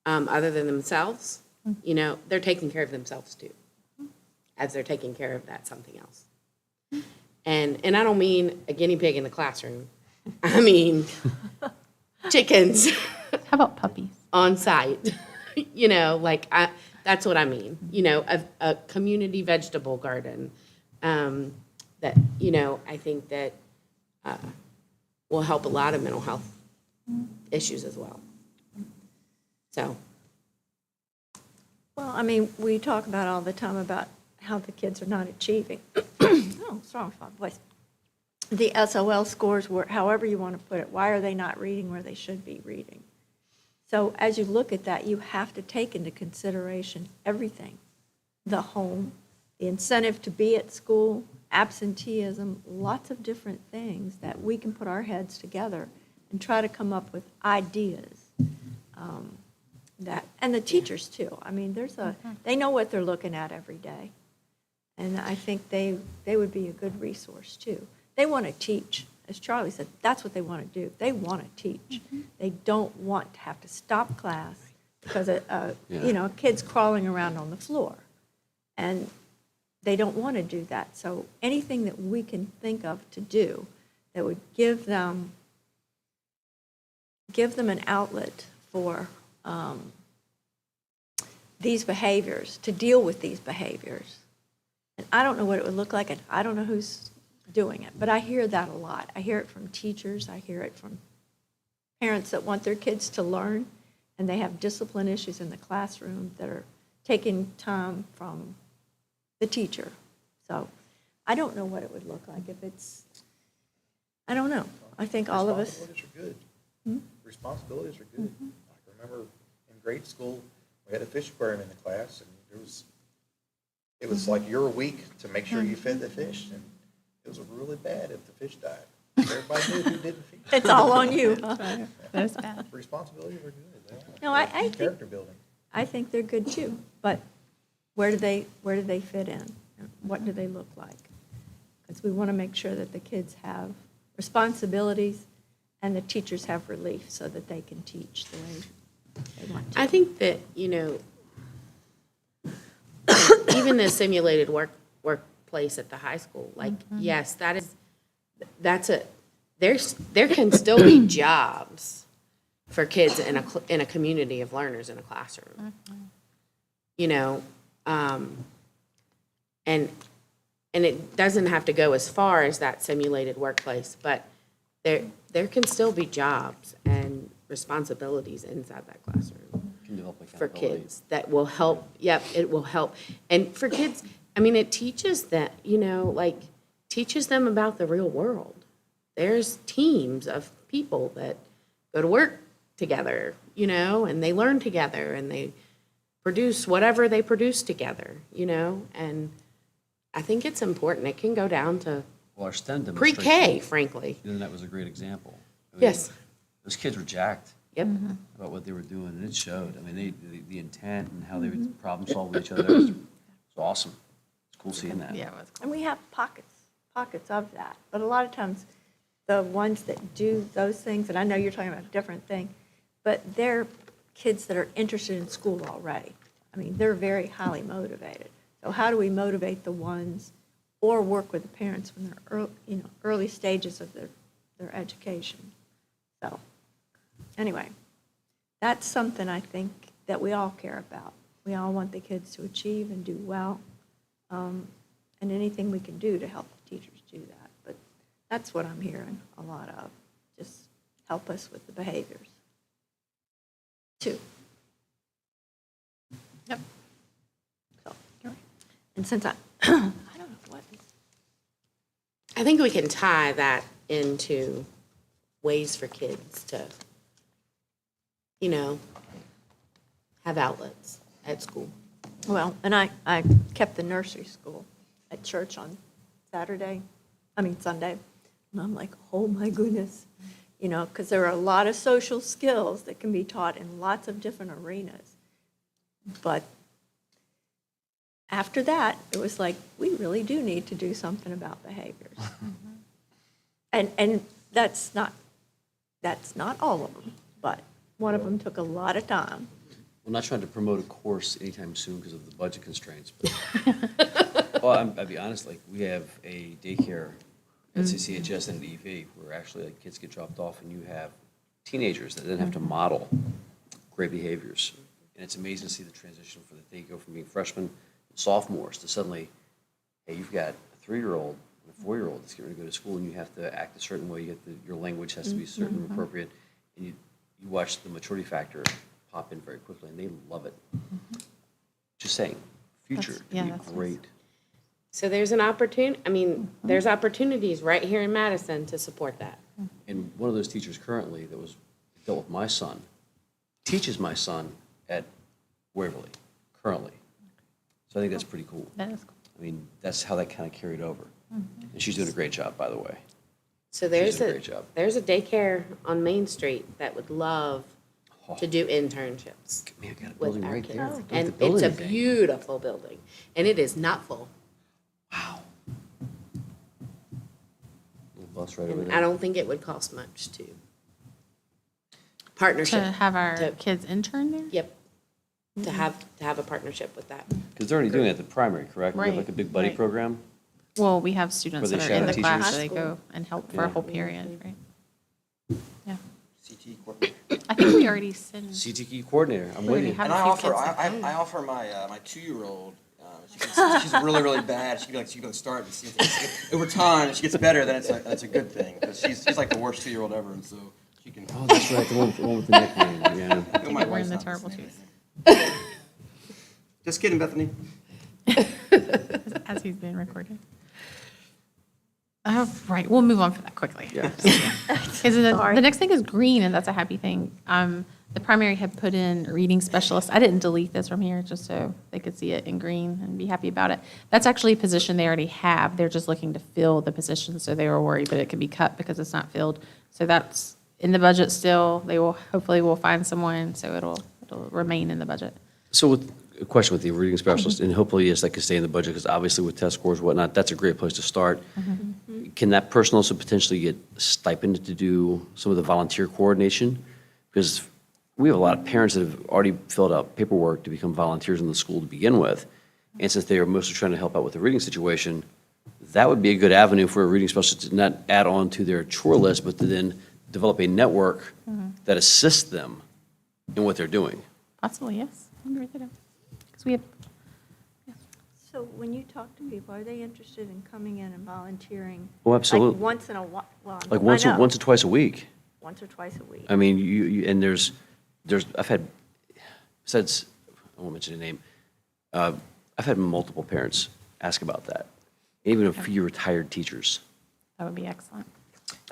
other than themselves, they're taking care of themselves too, as they're taking care of that something else. And I don't mean a guinea pig in the classroom. I mean chickens. How about puppies? On site. That's what I mean. A community vegetable garden that, I think that will help a lot of mental health issues as well. So. Well, I mean, we talk about all the time about how the kids are not achieving. Oh, what's wrong with my voice? The SOL scores were, however you want to put it, why are they not reading where they should be reading? So as you look at that, you have to take into consideration everything. The home, the incentive to be at school, absenteeism, lots of different things that we can put our heads together and try to come up with ideas. And the teachers too. I mean, they know what they're looking at every day. And I think they would be a good resource too. They want to teach. As Charlie said, that's what they want to do. They want to teach. They don't want to have to stop class because a kid's crawling around on the floor. And they don't want to do that. So anything that we can think of to do that would give them an outlet for these behaviors, to deal with these behaviors. And I don't know what it would look like, and I don't know who's doing it, but I hear that a lot. I hear it from teachers. I hear it from parents that want their kids to learn, and they have discipline issues in the classroom that are taking time from the teacher. So I don't know what it would look like if it's, I don't know. I think all of us, Responsibilities are good. Responsibilities are good. I remember in grade school, we had a fish aquarium in the class, and it was like your week to make sure you fed the fish, and it was really bad if the fish died. Everybody knew who didn't feed. it's all on you. huh? That's bad. Responsibilities are good. They are. No, I They're think- character building. I think they're good too, but where do they fit in? And what do they look like? Because we want to make sure that the kids have responsibilities and the teachers have relief so that they can teach the way they want to. I think that, you know, even the simulated workplace at the high school, like, yes, there can still be jobs for kids in a community of learners in a classroom. You know, and it doesn't have to go as far as that simulated workplace, but there can still be jobs and responsibilities inside that classroom Can develop for accountability. kids that will help. Yep, it will help. And for kids, I mean, it teaches that, you know, like, teaches them about the real world. There's teams of people that go to work together, you know, and they learn together and they produce whatever they produce together, you know, and I think it's important. It can go down to Well, our STEM pre-K, demonstration, frankly. the internet was a great example. I mean, Yes. Those kids were jacked Yep. about what they were doing, and it showed. I mean, the intent and how they would problem solve with each other was awesome. It's cool seeing that. Yeah, it was cool. And we have pockets of that. But a lot of times, the ones that do those things, and I know you're talking about a different thing, but they're kids that are interested in school already. I mean, they're very highly motivated. So how do we motivate the ones, or work with the parents when they're early stages of their education? So, anyway, that's something I think that we all care about. We all want the kids to achieve and do well, and anything we can do to help the teachers do that. But that's what I'm hearing a lot of, just help us with the behaviors. Too. Yep. So, and since I don't know what is. I think we can tie that into ways for kids to, you know, have outlets at school. Well, and I kept the nursery school at church on Sunday, and I'm like, oh my goodness, you know, because there are a lot of social skills that can be taught in lots of different arenas. But after that, it was like, we really do need to do something about behaviors. And that's not all of them, but one of them took a lot of time. We're not trying to promote a course anytime soon because of the budget constraints, but, well, I'll be honest, like, we have a daycare at CCHS and at EV where actually, like, kids get dropped off and you have teenagers that then have to model great behaviors. And it's amazing to see the transition for that they go from being freshmen, sophomores to suddenly, hey, you've got a 3-year-old and a 4-year-old that's getting ready to go to school and you have to act a certain way, your language has to be certain and appropriate. And you watch the maturity factor pop in very quickly, and they love it. Just saying, future yeah, can that's be nice. great. So there's an opportunity, I mean, there's opportunities right here in Madison to support that. And one of those teachers currently that dealt with my son, teaches my son at Waverly currently. So I think that's pretty cool. That is cool. I mean, that's how that kind of carried over. And she's doing a great job, by the way. So She's doing a great job. there's a daycare on Main Street that would love to do internships Man, I got a with building our right kids. there. Don't have And to build it's a anything. beautiful building, and it is not full. Wow. Little bus right over And there. I don't think it would cost much to partnership. To have our to- kids intern there? Yep, to have a partnership with that. Because they're already doing it at the primary, correct? We have Right, like a big buddy right. program. Well, we have students Where that they are in shadow the class, teachers? so they go and help for a Yeah. whole period, right? Yeah. CTE coordinator. I think we already sent. CTE coordinator, I'm We with already you. have And a I few offer, kids I, that I offer my, my 2-year-old, she's really, really bad. She can like start and see over time, if she gets better, then it's a good thing. But she's like the worst 2-year-old ever, and so she can. Oh, that's right, the one with the nickname, yeah. I think my We're in wife's the not terrible listening. twos. Just kidding, Bethany. As he's being recorded. Right, we'll move on for that quickly. Yeah. Because the next thing is green, and that's a happy thing. The primary had put in a reading specialist. I didn't delete this from here, just so they could see it in green and be happy about it. That's actually a position they already have. They're just looking to fill the position, so they were worried, but it could be cut because it's not filled. So that's in the budget still. They will, hopefully will find someone, so it'll remain in the budget. So with, a question with the reading specialist, and hopefully, yes, that could stay in the budget, because obviously with test scores and whatnot, that's a great place to start. Can that person also potentially get stipend to do some of the volunteer coordination? Because we have a lot of parents that have already filled out paperwork to become volunteers in the school to begin with. And since they are mostly trying to help out with the reading situation, that would be a good avenue for a reading specialist to not add on to their chore list, but to then develop a network that assists them in what they're doing. Possibly, yes. Because we have, So when you talk to people, are they interested in coming in and volunteering? Oh, absolutely. Like once in a while? Well, Like I once know. or twice a week. Once or twice a week. I mean, and there's, I've had, besides, I won't mention a name, I've had multiple parents ask about that, even a few retired teachers. that would be excellent.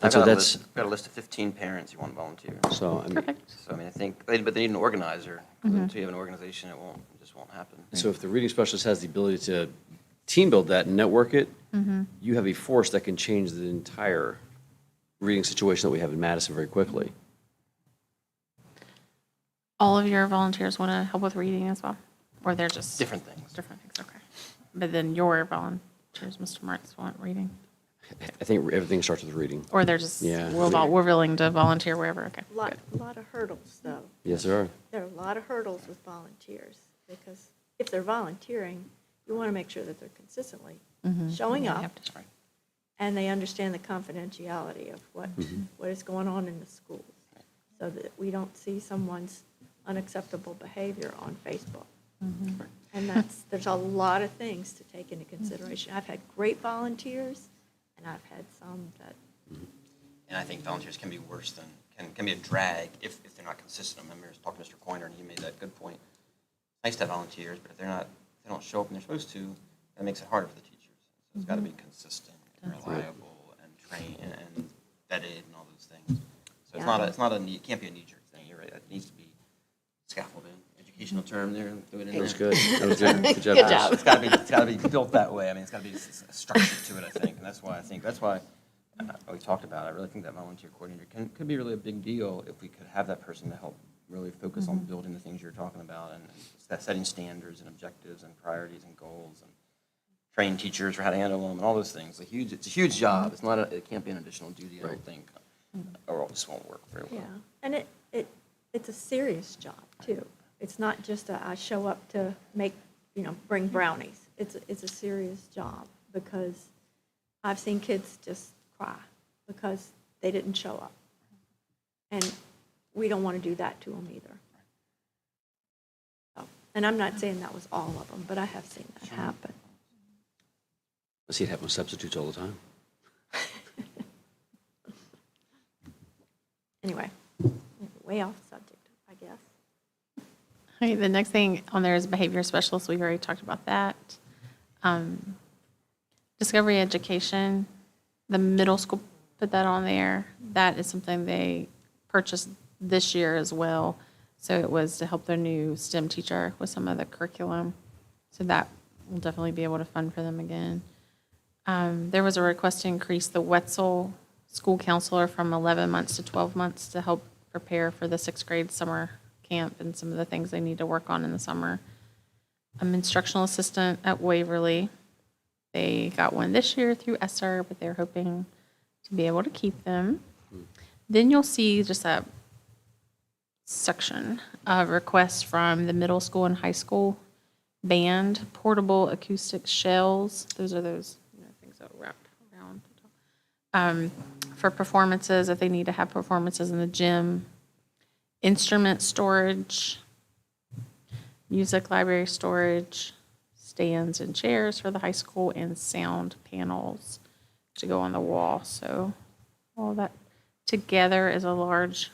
And so I've that's, got a list of 15 parents who want to volunteer. so, I mean, Perfect. So, I mean, I think, but they need an organizer. Until you have an organization, it just won't happen. so if the reading specialist has the ability to team build that and network it, you have a force that can change the entire reading situation that we have in Madison very quickly. All of your volunteers want to help with reading as well? Or they're just? Different things. Different things, okay. But then your volunteers, Mr. Martz, want reading? I think everything starts with reading. Or they're just, Yeah. we're willing to volunteer wherever, okay. A lot, good. a lot of hurdles, though. Yes, there are. There are a lot of hurdles with volunteers, because if they're volunteering, you want to make sure that they're consistently showing Yeah, you up, have to- and they understand the confidentiality of what is going on in the schools, so that we don't see someone's unacceptable behavior on Facebook. And there's a lot of things to take into consideration. I've had great volunteers, and I've had some that, And I think volunteers can be worse than, can be a drag if they're not consistent. I remember I was talking to Mr. Coiner, and he made that good point. It's nice to have volunteers, but if they don't show up when they're supposed to, that makes it harder for the teachers. So it's got to be consistent, and reliable, and trained, and vetted, and all those things. So it's not it can't be a knee-jerk thing. You're right. It needs to be scaffolded, educational term there. Throw it in That was there. good. That was good. Good job. Good Chris. job. It's got to be built that way. I mean, it's got to be a structure to it, I think. And that's why we talked about it. I really think that volunteer coordinator could be really a big deal if we could have that person to help really focus on building the things you're talking about and setting standards and objectives and priorities and goals and train teachers for how to handle them and all those things. It's a huge job. It can't be an additional duty, I don't think, or it just won't work very well. yeah. And it's a serious job, too. It's not just I show up to bring brownies. It's a serious job, because I've seen kids just cry because they didn't show up. And we don't want to do that to them either. So, and I'm not saying that was all of them, but I have seen that happen. I see it happen with substitutes all the time. Anyway, way off subject, I guess. Okay, the next thing on there is behavior specialist. We've already talked about that. Discovery education, the middle school put that on there. That is something they purchased this year as well. So it was to help their new STEM teacher with some of the curriculum. So that will definitely be able to fund for them again. There was a request to increase the Wetzel school counselor from 11 months to 12 months to help prepare for the sixth grade summer camp and some of the things they need to work on in the summer. Instructional assistant at Waverly. They got one this year through ESSER, but they're hoping to be able to keep them. Then you'll see just a section of requests from the middle school and high school band, portable acoustic shells. Those are those things that wrap around. For performances, if they need to have performances in the gym. Instrument storage, music library storage, stands and chairs for the high school, and sound panels to go on the wall. So all that together is a large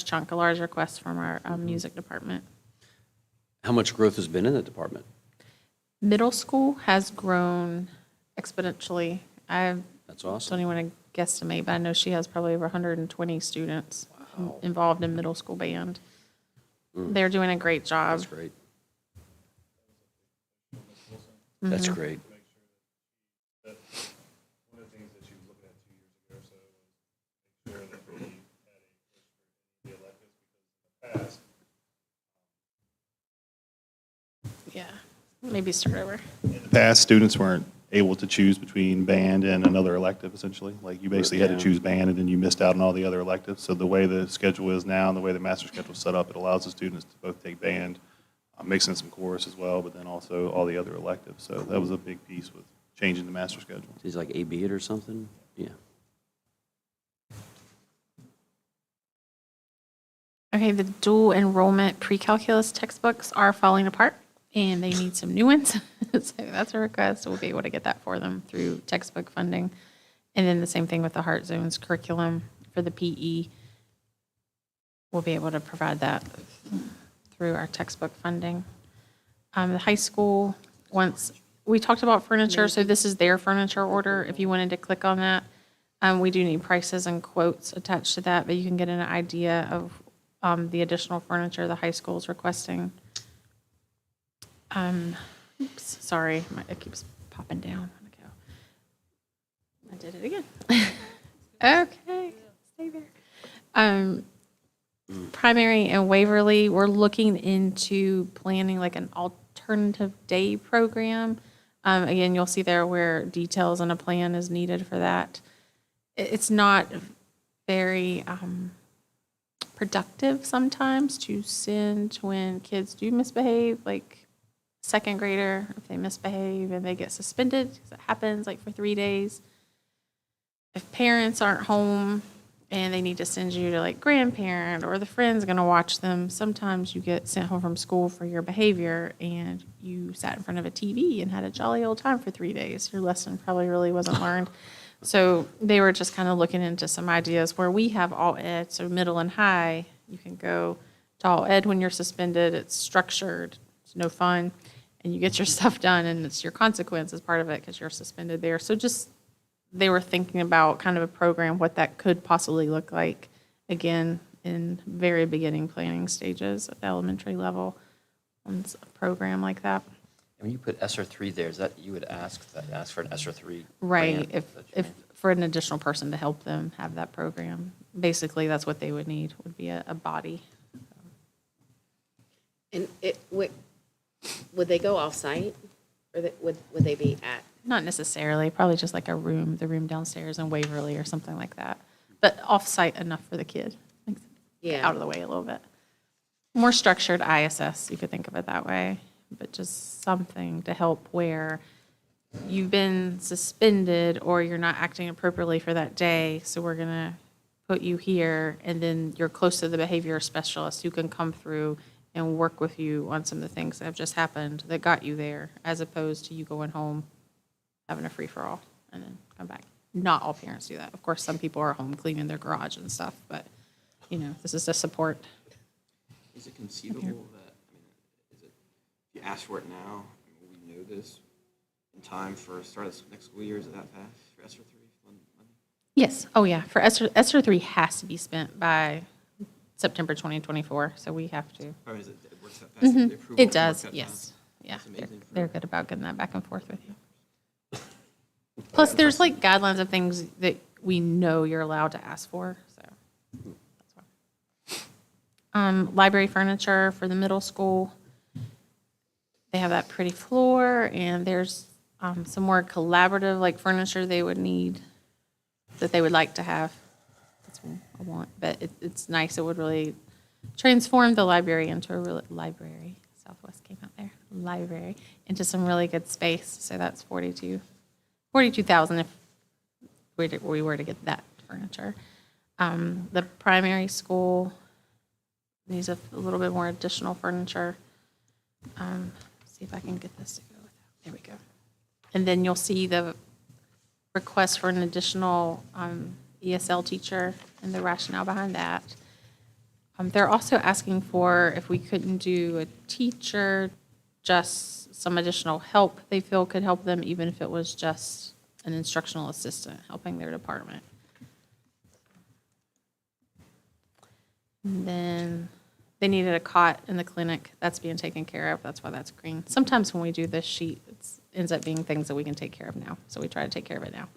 chunk, a large request from our music department. How much growth has been in that department? Middle school has grown exponentially. That's Don't awesome. even want to guesstimate, but I know she has probably over 120 students involved in middle school band. They're doing a great job. That's great. That's Mm-hmm. great. One of the things that she was looking at 2 years ago or so was make sure that we had a push for the electives because in the past, Yeah, maybe start over. in the past, students weren't able to choose between band and another elective, essentially. Like, you basically had to Yeah. choose band, and then you missed out on all the other electives. So the way the schedule is now, and the way the master schedule is set up, it allows the students to both take band, mix in some chorus as well, but then also all the other electives. So that was a big piece with changing the master schedule. Is like AB it or something? Yeah. Okay, the dual enrollment pre-calculus textbooks are falling apart, and they need some new ones. So that's a request. We'll be able to get that for them through textbook funding. And then the same thing with the Heart Zones curriculum for the PE. We'll be able to provide that through our textbook funding. The high school, once, we talked about furniture, so this is their furniture order, if you wanted to click on that. We do need prices and quotes attached to that, but you can get an idea of the additional furniture the high school is requesting. Oops, sorry, it keeps popping down. I did it again. Okay, stay there. Primary and Waverly, we're looking into planning like an alternative day program. Again, you'll see there where details and a plan is needed for that. It's not very productive sometimes to send when kids do misbehave, like second grader, if they misbehave and they get suspended, because it happens like for 3 days. If parents aren't home and they need to send you to like grandparent or the friend's going to watch them, sometimes you get sent home from school for your behavior and you sat in front of a TV and had a jolly old time for 3 days. Your lesson probably really wasn't learned. So they were just kind of looking into some ideas where we have all ed, so middle and high, you can go to all ed when you're suspended. It's structured, it's no fun, and you get your stuff done, and it's your consequence as part of it because you're suspended there. So just, they were thinking about kind of a program, what that could possibly look like, again, in very beginning planning stages at the elementary level, on a program like that. And when you put ESSER 3 there, is that you would ask for an ESSER 3 Right, grant? if for an additional person to help them have that program. Basically, that's what they would need, would be a body. And would they go off-site, or would they be at? Not necessarily, probably just like the room downstairs in Waverly or something like that. But off-site enough for the kid, like, Yeah. out of the way a little bit. More structured ISS, you could think of it that way, but just something to help where you've been suspended or you're not acting appropriately for that day, so we're gonna put you here, and then you're close to the behavior specialist who can come through and work with you on some of the things that have just happened that got you there, as opposed to you going home, having a free-for-all, and then come back. Not all parents do that. Of course, some people are home cleaning their garage and stuff, but, this is to support. Is it conceivable that, is it, if you ask for it now, we know this in time for start of next school year, is it that fast for ESSER 3 money? Yes, oh yeah, for ESSER 3 has to be spent by September 2024, so we have to. Or is it works that fast? The approval It works does, that yes. fast? Yeah, That's amazing. they're good about getting that back and forth with you. Plus, there's like guidelines of things that we know you're allowed to ask for, so. That's why. Library furniture for the middle school. They have that pretty floor, and there's some more collaborative, like furniture they would need, that they would like to have. That's what I want, but it's nice. It would really transform the library into a real library. Southwest came out there, library, into some really good space. So that's $42,000 if we were to get that furniture. The primary school needs a little bit more additional furniture. See if I can get this to go with that. There we go. And then you'll see the request for an additional ESL teacher and the rationale behind that. They're also asking for if we couldn't do a teacher, just some additional help they feel could help them, even if it was just an instructional assistant helping their department. And then they needed a cot in the clinic. That's being taken care of. That's why that's green. Sometimes when we do this sheet, it ends up being things that we can take care of now. So we try to take care of it now.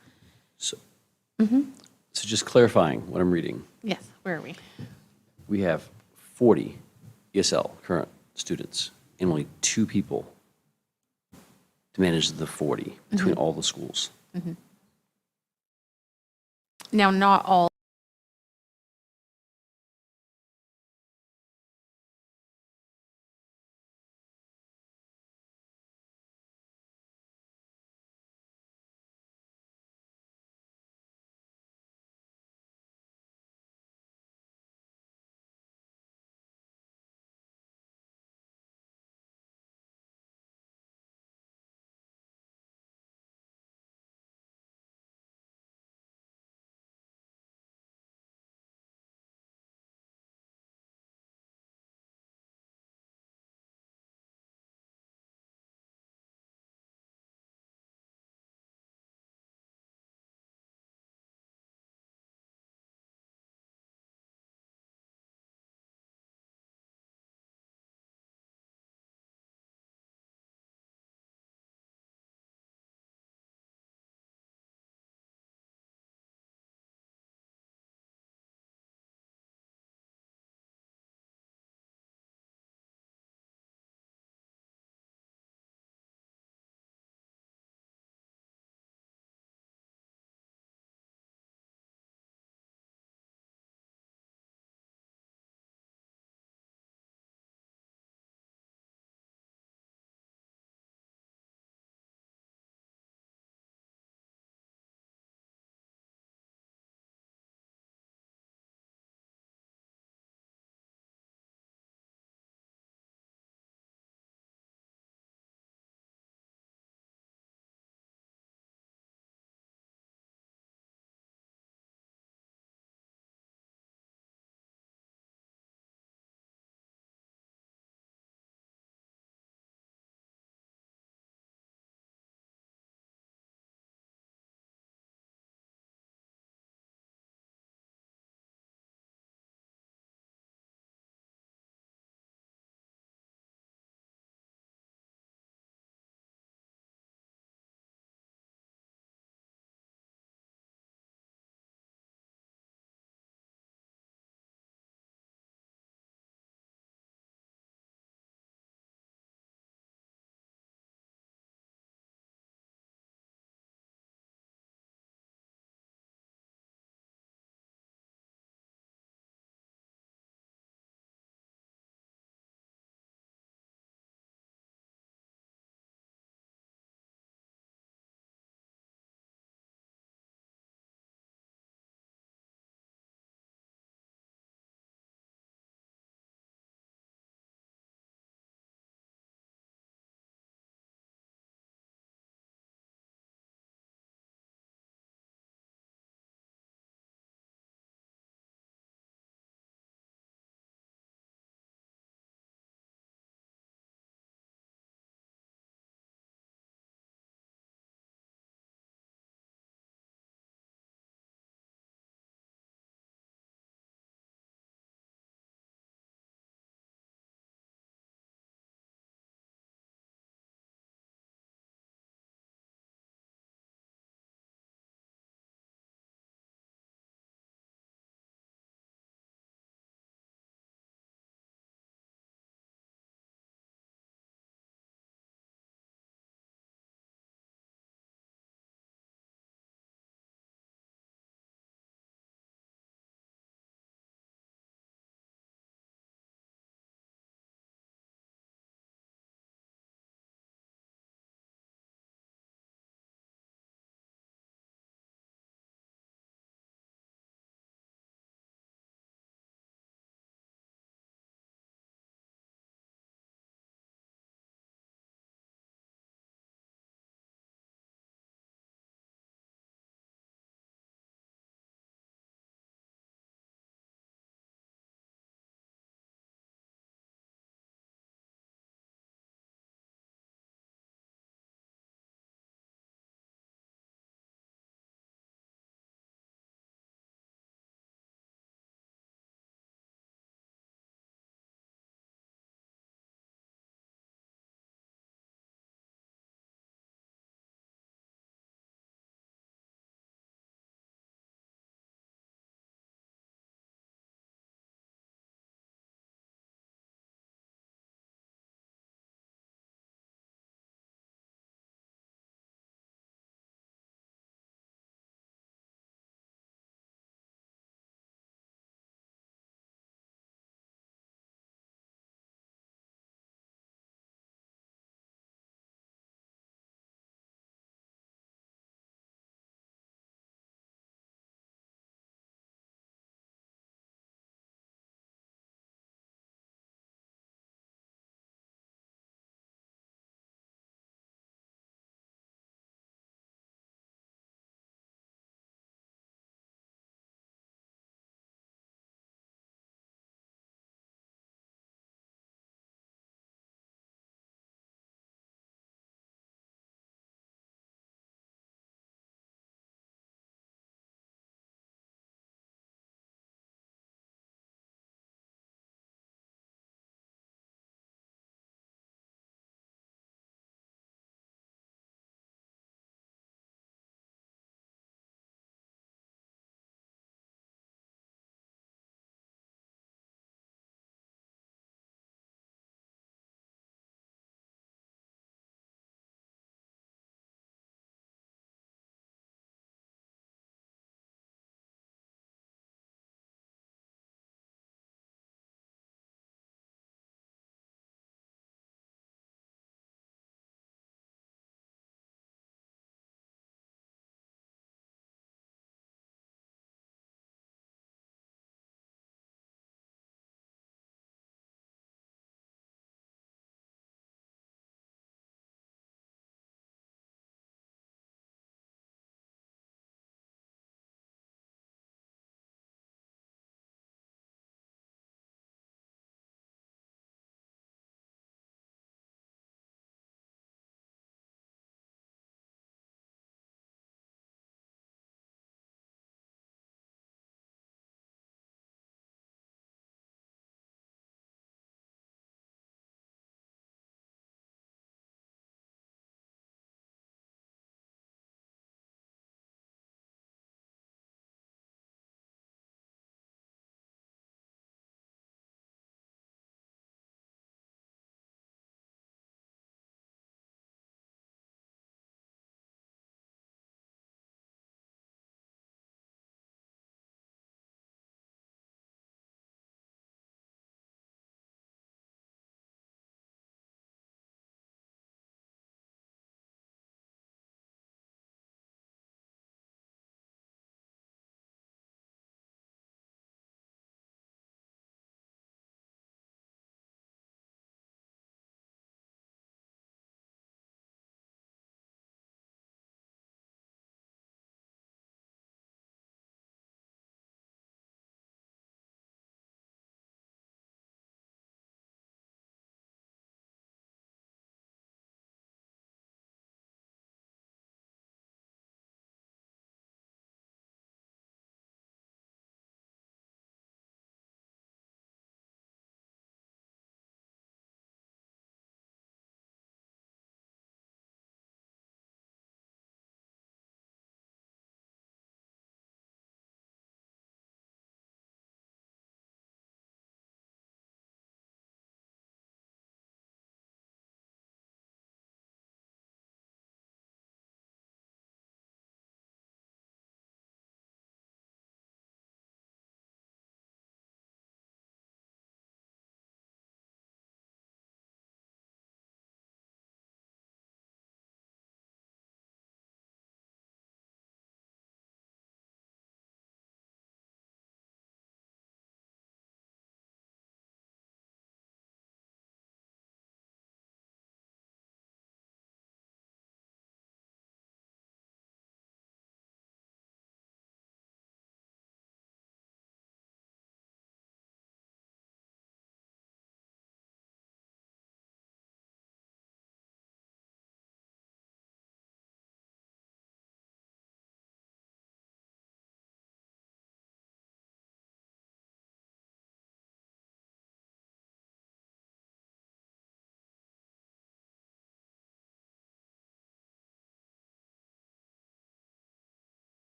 So so just clarifying what I'm reading. Yes, where are we? We have 40 ESL current students and only 2 people to manage the 40 between all the schools. Now, not all